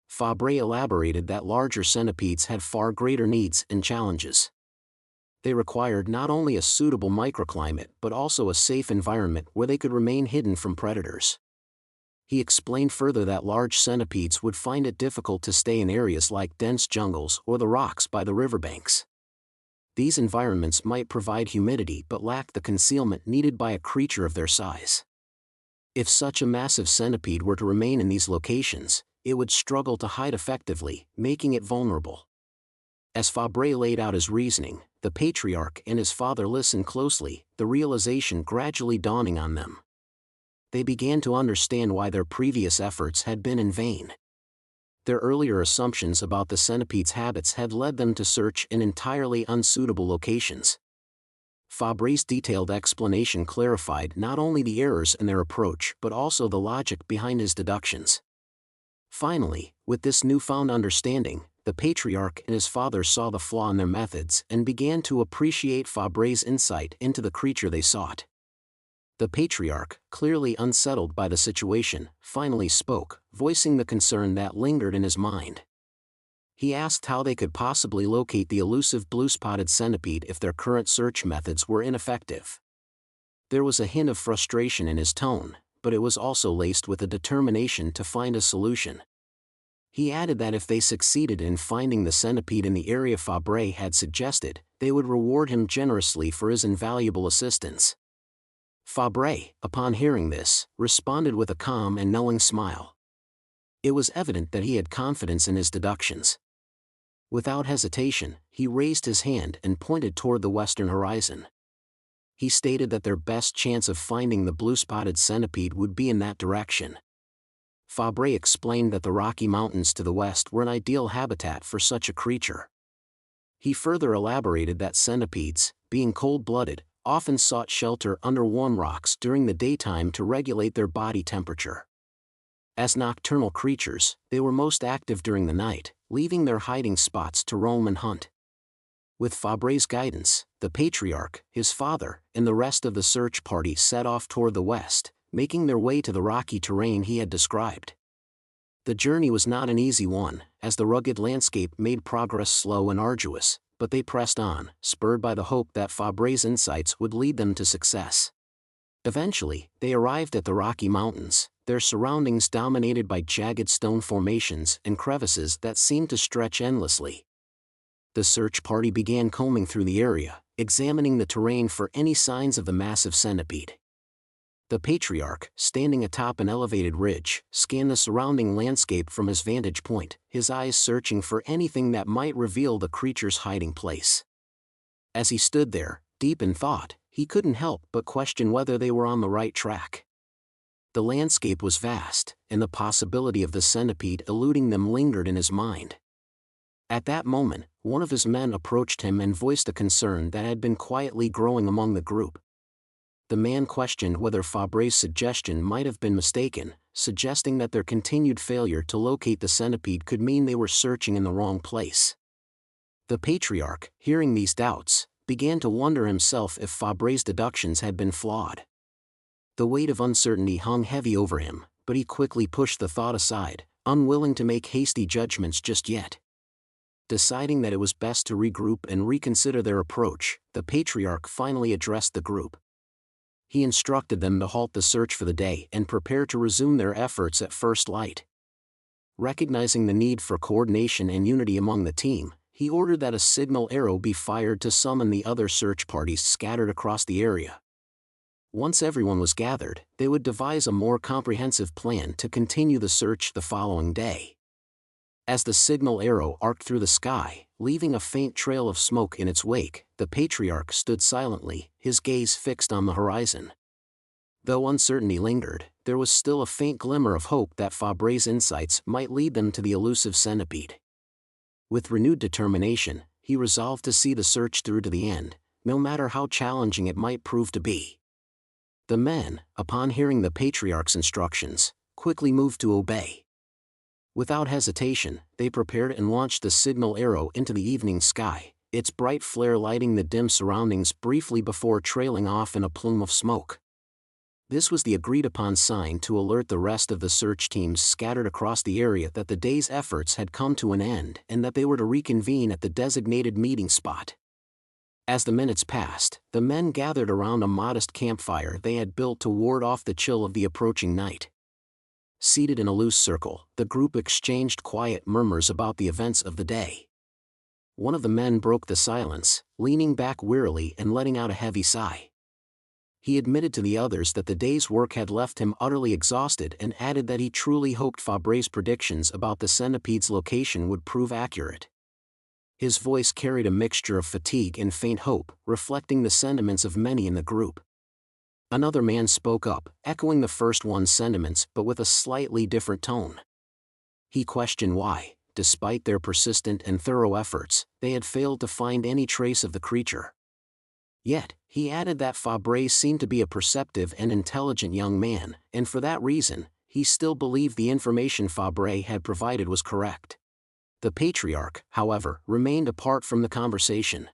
[SPEAKER 1] Fabre elaborated that larger centipedes had far greater needs and challenges. They required not only a suitable microclimate but also a safe environment where they could remain hidden from predators. He explained further that large centipedes would find it difficult to stay in areas like dense jungles or the rocks by the riverbanks. These environments might provide humidity but lack the concealment needed by a creature of their size. If such a massive centipede were to remain in these locations, it would struggle to hide effectively, making it vulnerable. As Fabre laid out his reasoning, the patriarch and his father listened closely, the realization gradually dawning on them. They began to understand why their previous efforts had been in vain. Their earlier assumptions about the centipede's habits had led them to search in entirely unsuitable locations. Fabre's detailed explanation clarified not only the errors in their approach but also the logic behind his deductions. Finally, with this newfound understanding, the patriarch and his father saw the flaw in their methods and began to appreciate Fabre's insight into the creature they sought. The patriarch, clearly unsettled by the situation, finally spoke, voicing the concern that lingered in his mind. He asked how they could possibly locate the elusive blue-spotted centipede if their current search methods were ineffective. There was a hint of frustration in his tone, but it was also laced with a determination to find a solution. He added that if they succeeded in finding the centipede in the area Fabre had suggested, they would reward him generously for his invaluable assistance. Fabre, upon hearing this, responded with a calm and knowing smile. It was evident that he had confidence in his deductions. Without hesitation, he raised his hand and pointed toward the western horizon. He stated that their best chance of finding the blue-spotted centipede would be in that direction. Fabre explained that the Rocky Mountains to the west were an ideal habitat for such a creature. He further elaborated that centipedes, being cold-blooded, often sought shelter under warm rocks during the daytime to regulate their body temperature. As nocturnal creatures, they were most active during the night, leaving their hiding spots to roam and hunt. With Fabre's guidance, the patriarch, his father, and the rest of the search party set off toward the west, making their way to the rocky terrain he had described. The journey was not an easy one, as the rugged landscape made progress slow and arduous, but they pressed on, spurred by the hope that Fabre's insights would lead them to success. Eventually, they arrived at the Rocky Mountains, their surroundings dominated by jagged stone formations and crevices that seemed to stretch endlessly. The search party began combing through the area, examining the terrain for any signs of the massive centipede. The patriarch, standing atop an elevated ridge, scanned the surrounding landscape from his vantage point, his eyes searching for anything that might reveal the creature's hiding place. As he stood there, deep in thought, he couldn't help but question whether they were on the right track. The landscape was vast, and the possibility of the centipede eluding them lingered in his mind. At that moment, one of his men approached him and voiced a concern that had been quietly growing among the group. The man questioned whether Fabre's suggestion might have been mistaken, suggesting that their continued failure to locate the centipede could mean they were searching in the wrong place. The patriarch, hearing these doubts, began to wonder himself if Fabre's deductions had been flawed. The weight of uncertainty hung heavy over him, but he quickly pushed the thought aside, unwilling to make hasty judgments just yet. Deciding that it was best to regroup and reconsider their approach, the patriarch finally addressed the group. He instructed them to halt the search for the day and prepare to resume their efforts at first light. Recognizing the need for coordination and unity among the team, he ordered that a signal arrow be fired to summon the other search parties scattered across the area. Once everyone was gathered, they would devise a more comprehensive plan to continue the search the following day. As the signal arrow arced through the sky, leaving a faint trail of smoke in its wake, the patriarch stood silently, his gaze fixed on the horizon. Though uncertainty lingered, there was still a faint glimmer of hope that Fabre's insights might lead them to the elusive centipede. With renewed determination, he resolved to see the search through to the end, no matter how challenging it might prove to be. The men, upon hearing the patriarch's instructions, quickly moved to obey. Without hesitation, they prepared and launched the signal arrow into the evening sky, its bright flare lighting the dim surroundings briefly before trailing off in a plume of smoke. This was the agreed-upon sign to alert the rest of the search teams scattered across the area that the day's efforts had come to an end and that they were to reconvene at the designated meeting spot. As the minutes passed, the men gathered around a modest campfire they had built to ward off the chill of the approaching night. Seated in a loose circle, the group exchanged quiet murmurs about the events of the day. One of the men broke the silence, leaning back wearily and letting out a heavy sigh. He admitted to the others that the day's work had left him utterly exhausted and added that he truly hoped Fabre's predictions about the centipede's location would prove accurate. His voice carried a mixture of fatigue and faint hope, reflecting the sentiments of many in the group. Another man spoke up, echoing the first one's sentiments but with a slightly different tone. He questioned why, despite their persistent and thorough efforts, they had failed to find any trace of the creature. Yet, he added that Fabre seemed to be a perceptive and intelligent young man, and for that reason, he still believed the information Fabre had provided was correct. The patriarch, however, remained apart from the conversation.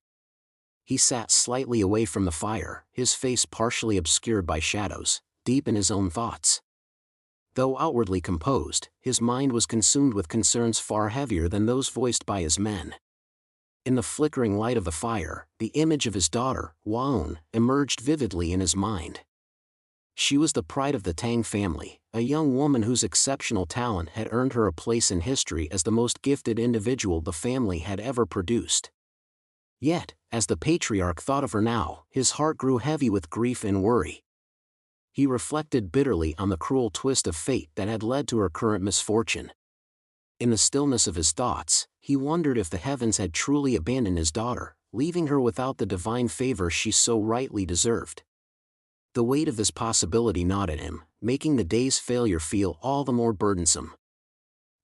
[SPEAKER 1] He sat slightly away from the fire, his face partially obscured by shadows, deep in his own thoughts. Though outwardly composed, his mind was consumed with concerns far heavier than those voiced by his men. In the flickering light of the fire, the image of his daughter, Waun, emerged vividly in his mind. She was the pride of the Tang family, a young woman whose exceptional talent had earned her a place in history as the most gifted individual the family had ever produced. Yet, as the patriarch thought of her now, his heart grew heavy with grief and worry. He reflected bitterly on the cruel twist of fate that had led to her current misfortune. In the stillness of his thoughts, he wondered if the heavens had truly abandoned his daughter, leaving her without the divine favor she so rightly deserved. The weight of this possibility gnawed at him, making the day's failure feel all the more burdensome.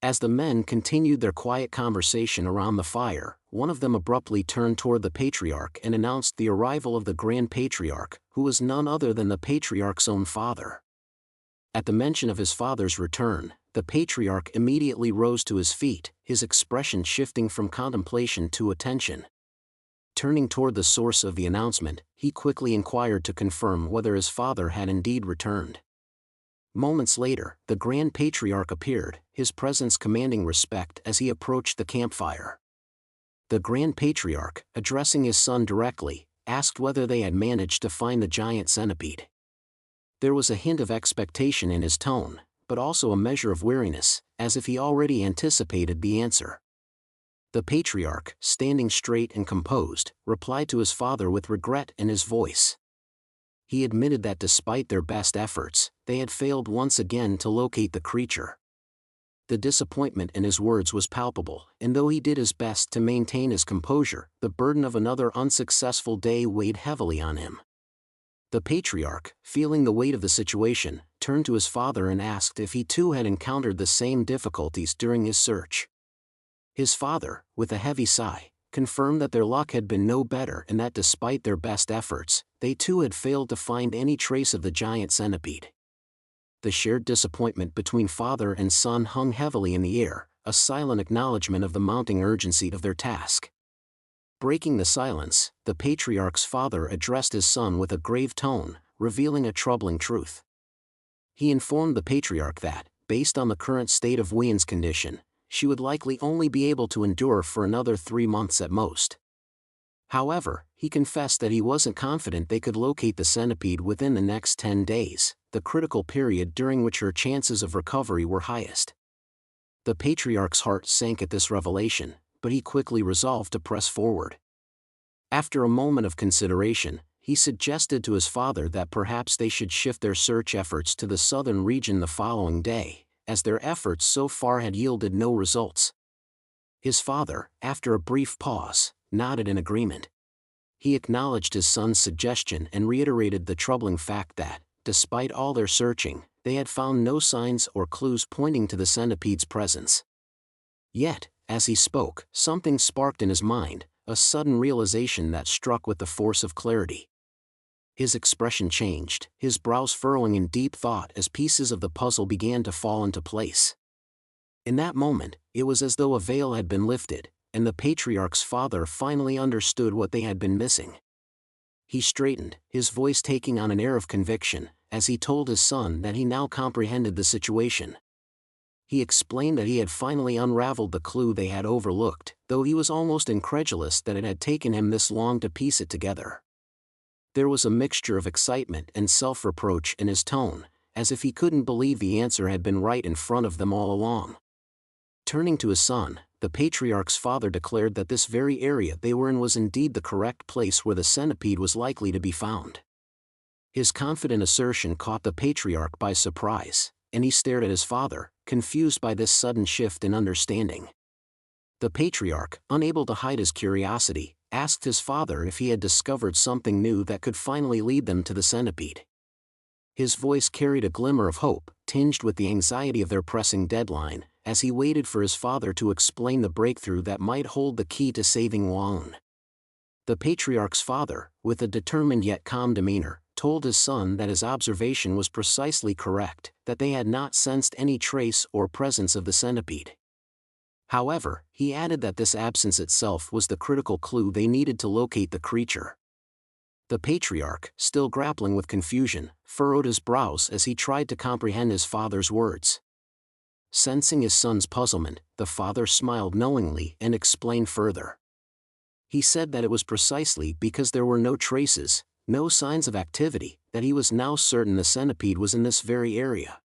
[SPEAKER 1] As the men continued their quiet conversation around the fire, one of them abruptly turned toward the patriarch and announced the arrival of the Grand Patriarch, who was none other than the patriarch's own father. At the mention of his father's return, the patriarch immediately rose to his feet, his expression shifting from contemplation to attention. Turning toward the source of the announcement, he quickly inquired to confirm whether his father had indeed returned. Moments later, the Grand Patriarch appeared, his presence commanding respect as he approached the campfire. The Grand Patriarch, addressing his son directly, asked whether they had managed to find the giant centipede. There was a hint of expectation in his tone, but also a measure of weariness, as if he already anticipated the answer. The patriarch, standing straight and composed, replied to his father with regret in his voice. He admitted that despite their best efforts, they had failed once again to locate the creature. The disappointment in his words was palpable, and though he did his best to maintain his composure, the burden of another unsuccessful day weighed heavily on him. The patriarch, feeling the weight of the situation, turned to his father and asked if he too had encountered the same difficulties during his search. His father, with a heavy sigh, confirmed that their luck had been no better and that despite their best efforts, they too had failed to find any trace of the giant centipede. The shared disappointment between father and son hung heavily in the air, a silent acknowledgement of the mounting urgency of their task. Breaking the silence, the patriarch's father addressed his son with a grave tone, revealing a troubling truth. He informed the patriarch that, based on the current state of Waun's condition, she would likely only be able to endure for another 3 months at most. However, he confessed that he wasn't confident they could locate the centipede within the next 10 days, the critical period during which her chances of recovery were highest. The patriarch's heart sank at this revelation, but he quickly resolved to press forward. After a moment of consideration, he suggested to his father that perhaps they should shift their search efforts to the southern region the following day, as their efforts so far had yielded no results. His father, after a brief pause, nodded in agreement. He acknowledged his son's suggestion and reiterated the troubling fact that, despite all their searching, they had found no signs or clues pointing to the centipede's presence. Yet, as he spoke, something sparked in his mind, a sudden realization that struck with the force of clarity. His expression changed, his brows furrowing in deep thought as pieces of the puzzle began to fall into place. In that moment, it was as though a veil had been lifted, and the patriarch's father finally understood what they had been missing. He straightened, his voice taking on an air of conviction, as he told his son that he now comprehended the situation. He explained that he had finally unraveled the clue they had overlooked, though he was almost incredulous that it had taken him this long to piece it together. There was a mixture of excitement and self-reproach in his tone, as if he couldn't believe the answer had been right in front of them all along. Turning to his son, the patriarch's father declared that this very area they were in was indeed the correct place where the centipede was likely to be found. His confident assertion caught the patriarch by surprise, and he stared at his father, confused by this sudden shift in understanding. The patriarch, unable to hide his curiosity, asked his father if he had discovered something new that could finally lead them to the centipede. His voice carried a glimmer of hope, tinged with the anxiety of their pressing deadline, as he waited for his father to explain the breakthrough that might hold the key to saving Waun. The patriarch's father, with a determined yet calm demeanor, told his son that his observation was precisely correct, that they had not sensed any trace or presence of the centipede. However, he added that this absence itself was the critical clue they needed to locate the creature. The patriarch, still grappling with confusion, furrowed his brows as he tried to comprehend his father's words. Sensing his son's puzzlement, the father smiled knowingly and explained further. He said that it was precisely because there were no traces, no signs of activity, that he was now certain the centipede was in this very area.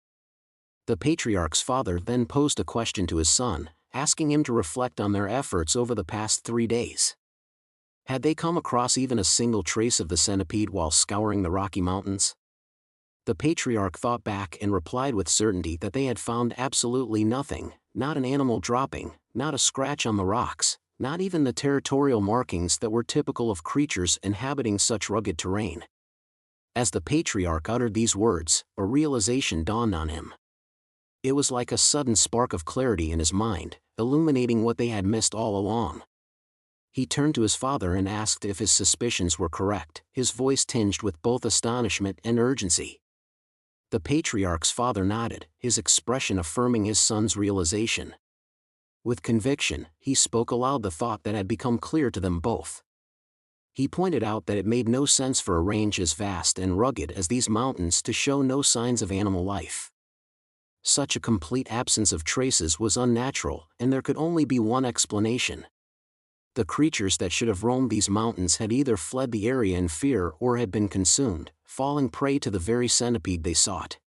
[SPEAKER 1] The patriarch's father then posed a question to his son, asking him to reflect on their efforts over the past 3 days. Had they come across even a single trace of the centipede while scouring the Rocky Mountains? The patriarch thought back and replied with certainty that they had found absolutely nothing, not an animal dropping, not a scratch on the rocks, not even the territorial markings that were typical of creatures inhabiting such rugged terrain. As the patriarch uttered these words, a realization dawned on him. It was like a sudden spark of clarity in his mind, illuminating what they had missed all along. He turned to his father and asked if his suspicions were correct, his voice tinged with both astonishment and urgency. The patriarch's father nodded, his expression affirming his son's realization. With conviction, he spoke aloud the thought that had become clear to them both. He pointed out that it made no sense for a range as vast and rugged as these mountains to show no signs of animal life. Such a complete absence of traces was unnatural, and there could only be one explanation. The creatures that should have roamed these mountains had either fled the area in fear or had been consumed, falling prey to the very centipede they sought.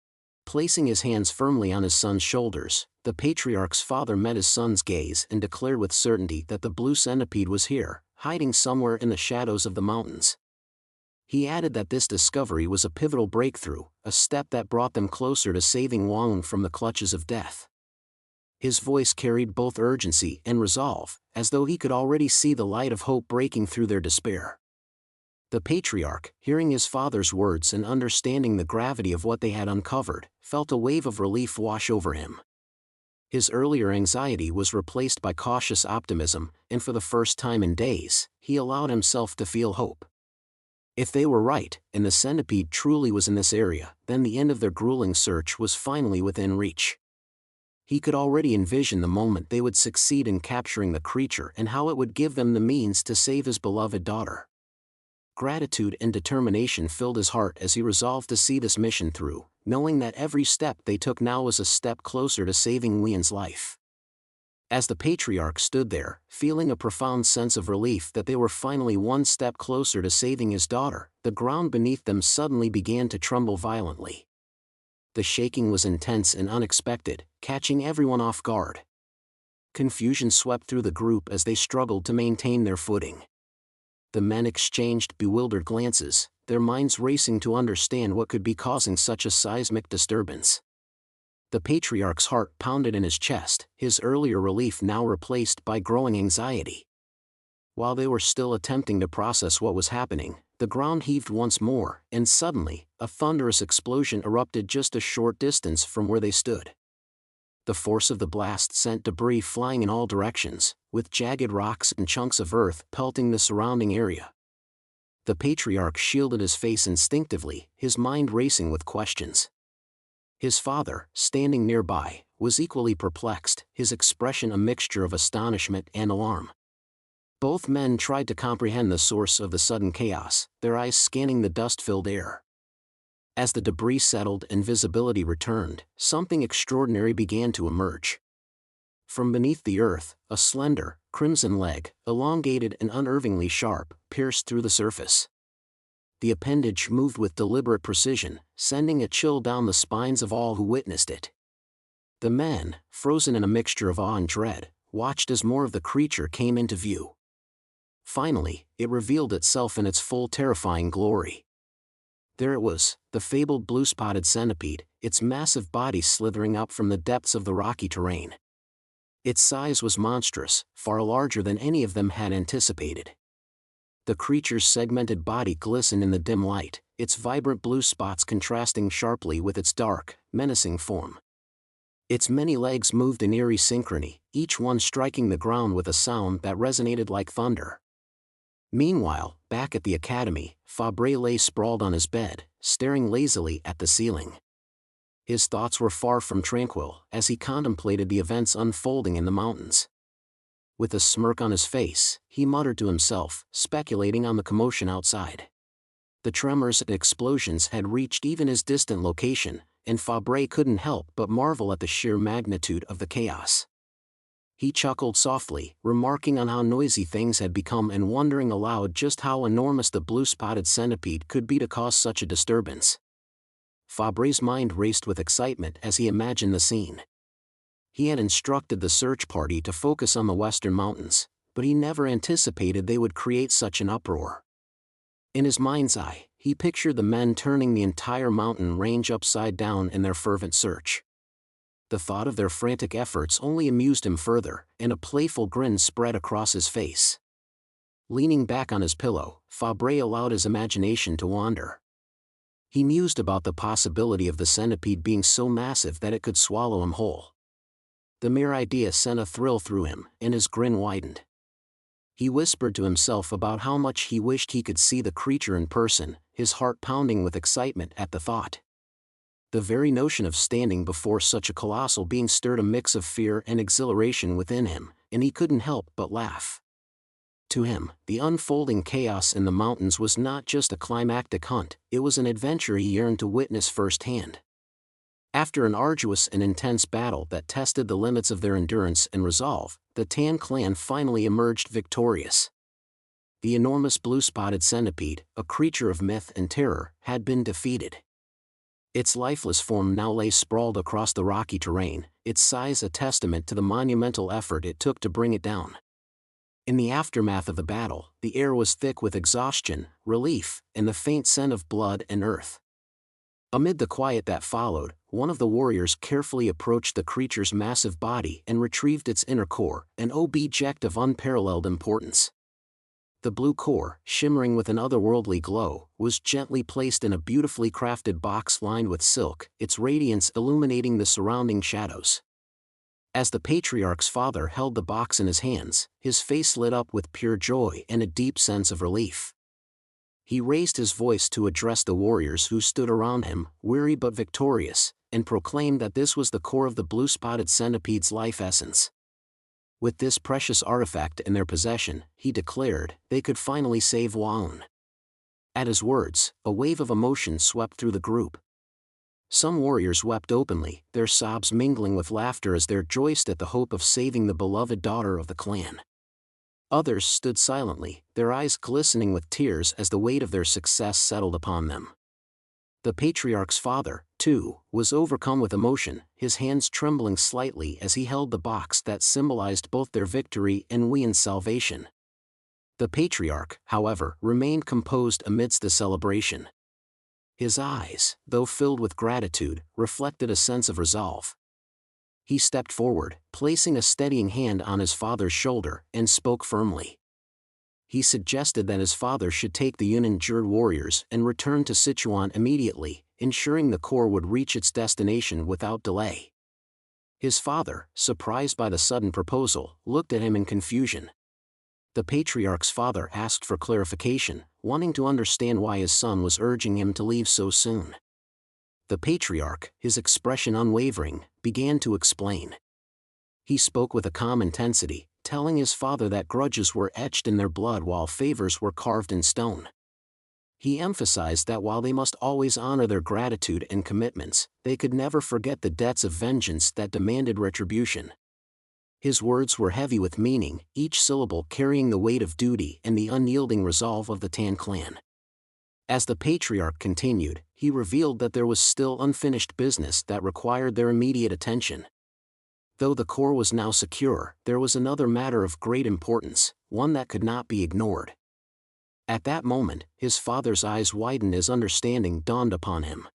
[SPEAKER 1] Placing his hands firmly on his son's shoulders, the patriarch's father met his son's gaze and declared with certainty that the blue centipede was here, hiding somewhere in the shadows of the mountains. He added that this discovery was a pivotal breakthrough, a step that brought them closer to saving Waun from the clutches of death. His voice carried both urgency and resolve, as though he could already see the light of hope breaking through their despair. The patriarch, hearing his father's words and understanding the gravity of what they had uncovered, felt a wave of relief wash over him. His earlier anxiety was replaced by cautious optimism, and for the first time in days, he allowed himself to feel hope. If they were right, and the centipede truly was in this area, then the end of their grueling search was finally within reach. He could already envision the moment they would succeed in capturing the creature and how it would give them the means to save his beloved daughter. Gratitude and determination filled his heart as he resolved to see this mission through, knowing that every step they took now was a step closer to saving Waun's life. As the patriarch stood there, feeling a profound sense of relief that they were finally one step closer to saving his daughter, the ground beneath them suddenly began to tremble violently. The shaking was intense and unexpected, catching everyone off guard. Confusion swept through the group as they struggled to maintain their footing. The men exchanged bewildered glances, their minds racing to understand what could be causing such a seismic disturbance. The patriarch's heart pounded in his chest, his earlier relief now replaced by growing anxiety. While they were still attempting to process what was happening, the ground heaved once more, and suddenly, a thunderous explosion erupted just a short distance from where they stood. The force of the blast sent debris flying in all directions, with jagged rocks and chunks of earth pelting the surrounding area. The patriarch shielded his face instinctively, his mind racing with questions. His father, standing nearby, was equally perplexed, his expression a mixture of astonishment and alarm. Both men tried to comprehend the source of the sudden chaos, their eyes scanning the dust-filled air. As the debris settled and visibility returned, something extraordinary began to emerge. From beneath the earth, a slender, crimson leg, elongated and unnervingly sharp, pierced through the surface. The appendage moved with deliberate precision, sending a chill down the spines of all who witnessed it. The men, frozen in a mixture of awe and dread, watched as more of the creature came into view. Finally, it revealed itself in its full terrifying glory. There it was, the fabled blue-spotted centipede, its massive body slithering up from the depths of the rocky terrain. Its size was monstrous, far larger than any of them had anticipated. The creature's segmented body glistened in the dim light, its vibrant blue spots contrasting sharply with its dark, menacing form. Its many legs moved in eerie synchrony, each one striking the ground with a sound that resonated like thunder. Meanwhile, back at the academy, Fabre lay sprawled on his bed, staring lazily at the ceiling. His thoughts were far from tranquil as he contemplated the events unfolding in the mountains. With a smirk on his face, he muttered to himself, speculating on the commotion outside. The tremors and explosions had reached even his distant location, and Fabre couldn't help but marvel at the sheer magnitude of the chaos. He chuckled softly, remarking on how noisy things had become and wondering aloud just how enormous the blue-spotted centipede could be to cause such a disturbance. Fabre's mind raced with excitement as he imagined the scene. He had instructed the search party to focus on the western mountains, but he never anticipated they would create such an uproar. In his mind's eye, he pictured the men turning the entire mountain range upside down in their fervent search. The thought of their frantic efforts only amused him further, and a playful grin spread across his face. Leaning back on his pillow, Fabre allowed his imagination to wander. He mused about the possibility of the centipede being so massive that it could swallow him whole. The mere idea sent a thrill through him, and his grin widened. He whispered to himself about how much he wished he could see the creature in person, his heart pounding with excitement at the thought. The very notion of standing before such a colossal being stirred a mix of fear and exhilaration within him, and he couldn't help but laugh. To him, the unfolding chaos in the mountains was not just a climactic hunt, it was an adventure he yearned to witness firsthand. After an arduous and intense battle that tested the limits of their endurance and resolve, the Tang clan finally emerged victorious. The enormous blue-spotted centipede, a creature of myth and terror, had been defeated. Its lifeless form now lay sprawled across the rocky terrain, its size a testament to the monumental effort it took to bring it down. In the aftermath of the battle, the air was thick with exhaustion, relief, and the faint scent of blood and earth. Amid the quiet that followed, one of the warriors carefully approached the creature's massive body and retrieved its inner core, an object of unparalleled importance. The blue core, shimmering with an otherworldly glow, was gently placed in a beautifully crafted box lined with silk, its radiance illuminating the surrounding shadows. As the patriarch's father held the box in his hands, his face lit up with pure joy and a deep sense of relief. He raised his voice to address the warriors who stood around him, weary but victorious, and proclaimed that this was the core of the blue-spotted centipede's life essence. With this precious artifact in their possession, he declared, they could finally save Waun. At his words, a wave of emotion swept through the group. Some warriors wept openly, their sobs mingling with laughter as they rejoiced at the hope of saving the beloved daughter of the clan. Others stood silently, their eyes glistening with tears as the weight of their success settled upon them. The patriarch's father, too, was overcome with emotion, his hands trembling slightly as he held the box that symbolized both their victory and Wien's salvation. The patriarch, however, remained composed amidst the celebration. His eyes, though filled with gratitude, reflected a sense of resolve. He stepped forward, placing a steadying hand on his father's shoulder, and spoke firmly. He suggested that his father should take the uninjured warriors and return to Sichuan immediately, ensuring the corps would reach its destination without delay. His father, surprised by the sudden proposal, looked at him in confusion. The patriarch's father asked for clarification, wanting to understand why his son was urging him to leave so soon. The patriarch, his expression unwavering, began to explain. He spoke with a calm intensity, telling his father that grudges were etched in their blood while favors were carved in stone. He emphasized that while they must always honor their gratitude and commitments, they could never forget the debts of vengeance that demanded retribution. His words were heavy with meaning, each syllable carrying the weight of duty and the unyielding resolve of the Tang clan. As the patriarch continued, he revealed that there was still unfinished business that required their immediate attention. Though the core was now secure, there was another matter of great importance, one that could not be ignored. At that moment, his father's eyes widened as understanding dawned upon him.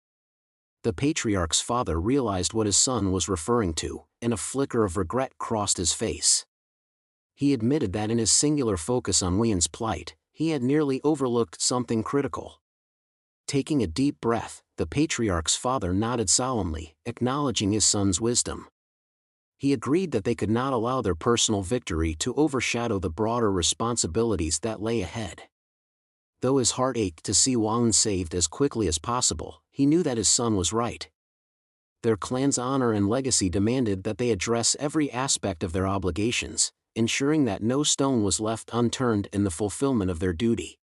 [SPEAKER 1] The patriarch's father realized what his son was referring to, and a flicker of regret crossed his face. He admitted that in his singular focus on Wien's plight, he had nearly overlooked something critical. Taking a deep breath, the patriarch's father nodded solemnly, acknowledging his son's wisdom. He agreed that they could not allow their personal victory to overshadow the broader responsibilities that lay ahead. Though his heart ached to see Wang saved as quickly as possible, he knew that his son was right. Their clan's honor and legacy demanded that they address every aspect of their obligations, ensuring that no stone was left unturned in the fulfillment of their duty.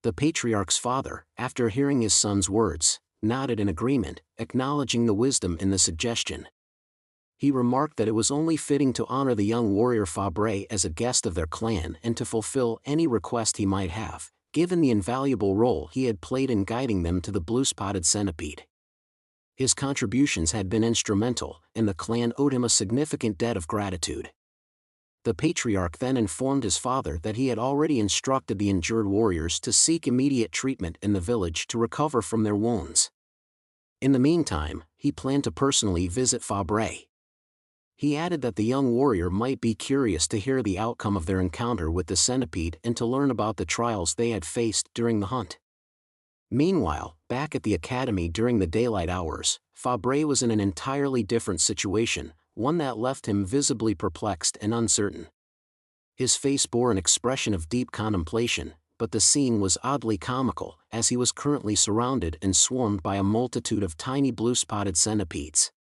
[SPEAKER 1] The patriarch's father, after hearing his son's words, nodded in agreement, acknowledging the wisdom in the suggestion. He remarked that it was only fitting to honor the young warrior Fabre as a guest of their clan and to fulfill any request he might have, given the invaluable role he had played in guiding them to the blue-spotted centipede. His contributions had been instrumental, and the clan owed him a significant debt of gratitude. The patriarch then informed his father that he had already instructed the injured warriors to seek immediate treatment in the village to recover from their wounds. In the meantime, he planned to personally visit Fabre. He added that the young warrior might be curious to hear the outcome of their encounter with the centipede and to learn about the trials they had faced during the hunt. Meanwhile, back at the academy during the daylight hours, Fabre was in an entirely different situation, one that left him visibly perplexed and uncertain. His face bore an expression of deep contemplation, but the scene was oddly comical, as he was currently surrounded and swarmed by a multitude of tiny blue-spotted centipedes.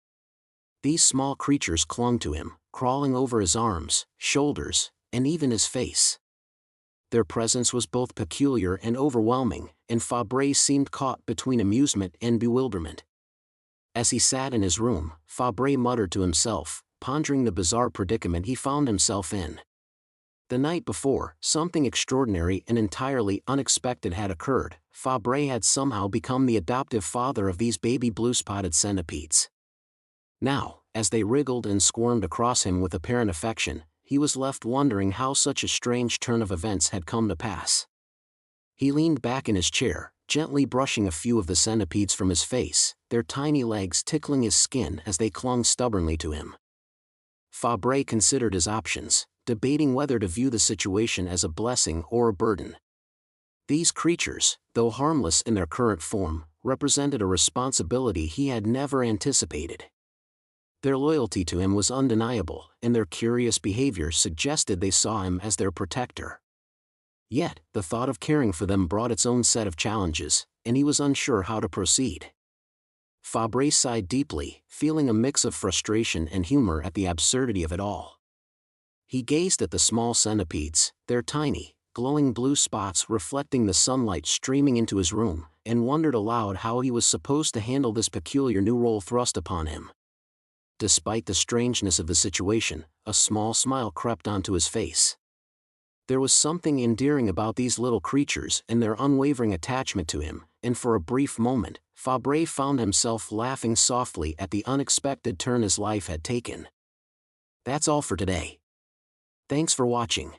[SPEAKER 1] These small creatures clung to him, crawling over his arms, shoulders, and even his face. Their presence was both peculiar and overwhelming, and Fabre seemed caught between amusement and bewilderment. As he sat in his room, Fabre muttered to himself, pondering the bizarre predicament he found himself in. The night before, something extraordinary and entirely unexpected had occurred. Fabre had somehow become the adoptive father of these baby blue-spotted centipedes. Now, as they wriggled and squirmed across him with apparent affection, he was left wondering how such a strange turn of events had come to pass. He leaned back in his chair, gently brushing a few of the centipedes from his face, their tiny legs tickling his skin as they clung stubbornly to him. Fabre considered his options, debating whether to view the situation as a blessing or a burden. These creatures, though harmless in their current form, represented a responsibility he had never anticipated. Their loyalty to him was undeniable, and their curious behavior suggested they saw him as their protector. Yet, the thought of caring for them brought its own set of challenges, and he was unsure how to proceed. Fabre sighed deeply, feeling a mix of frustration and humor at the absurdity of it all. He gazed at the small centipedes, their tiny, glowing blue spots reflecting the sunlight streaming into his room, and wondered aloud how he was supposed to handle this peculiar new role thrust upon him. Despite the strangeness of the situation, a small smile crept onto his face. There was something endearing about these little creatures and their unwavering attachment to him, and for a brief moment, Fabre found himself laughing softly at the unexpected turn his life had taken. That's all for today. Thanks for watching.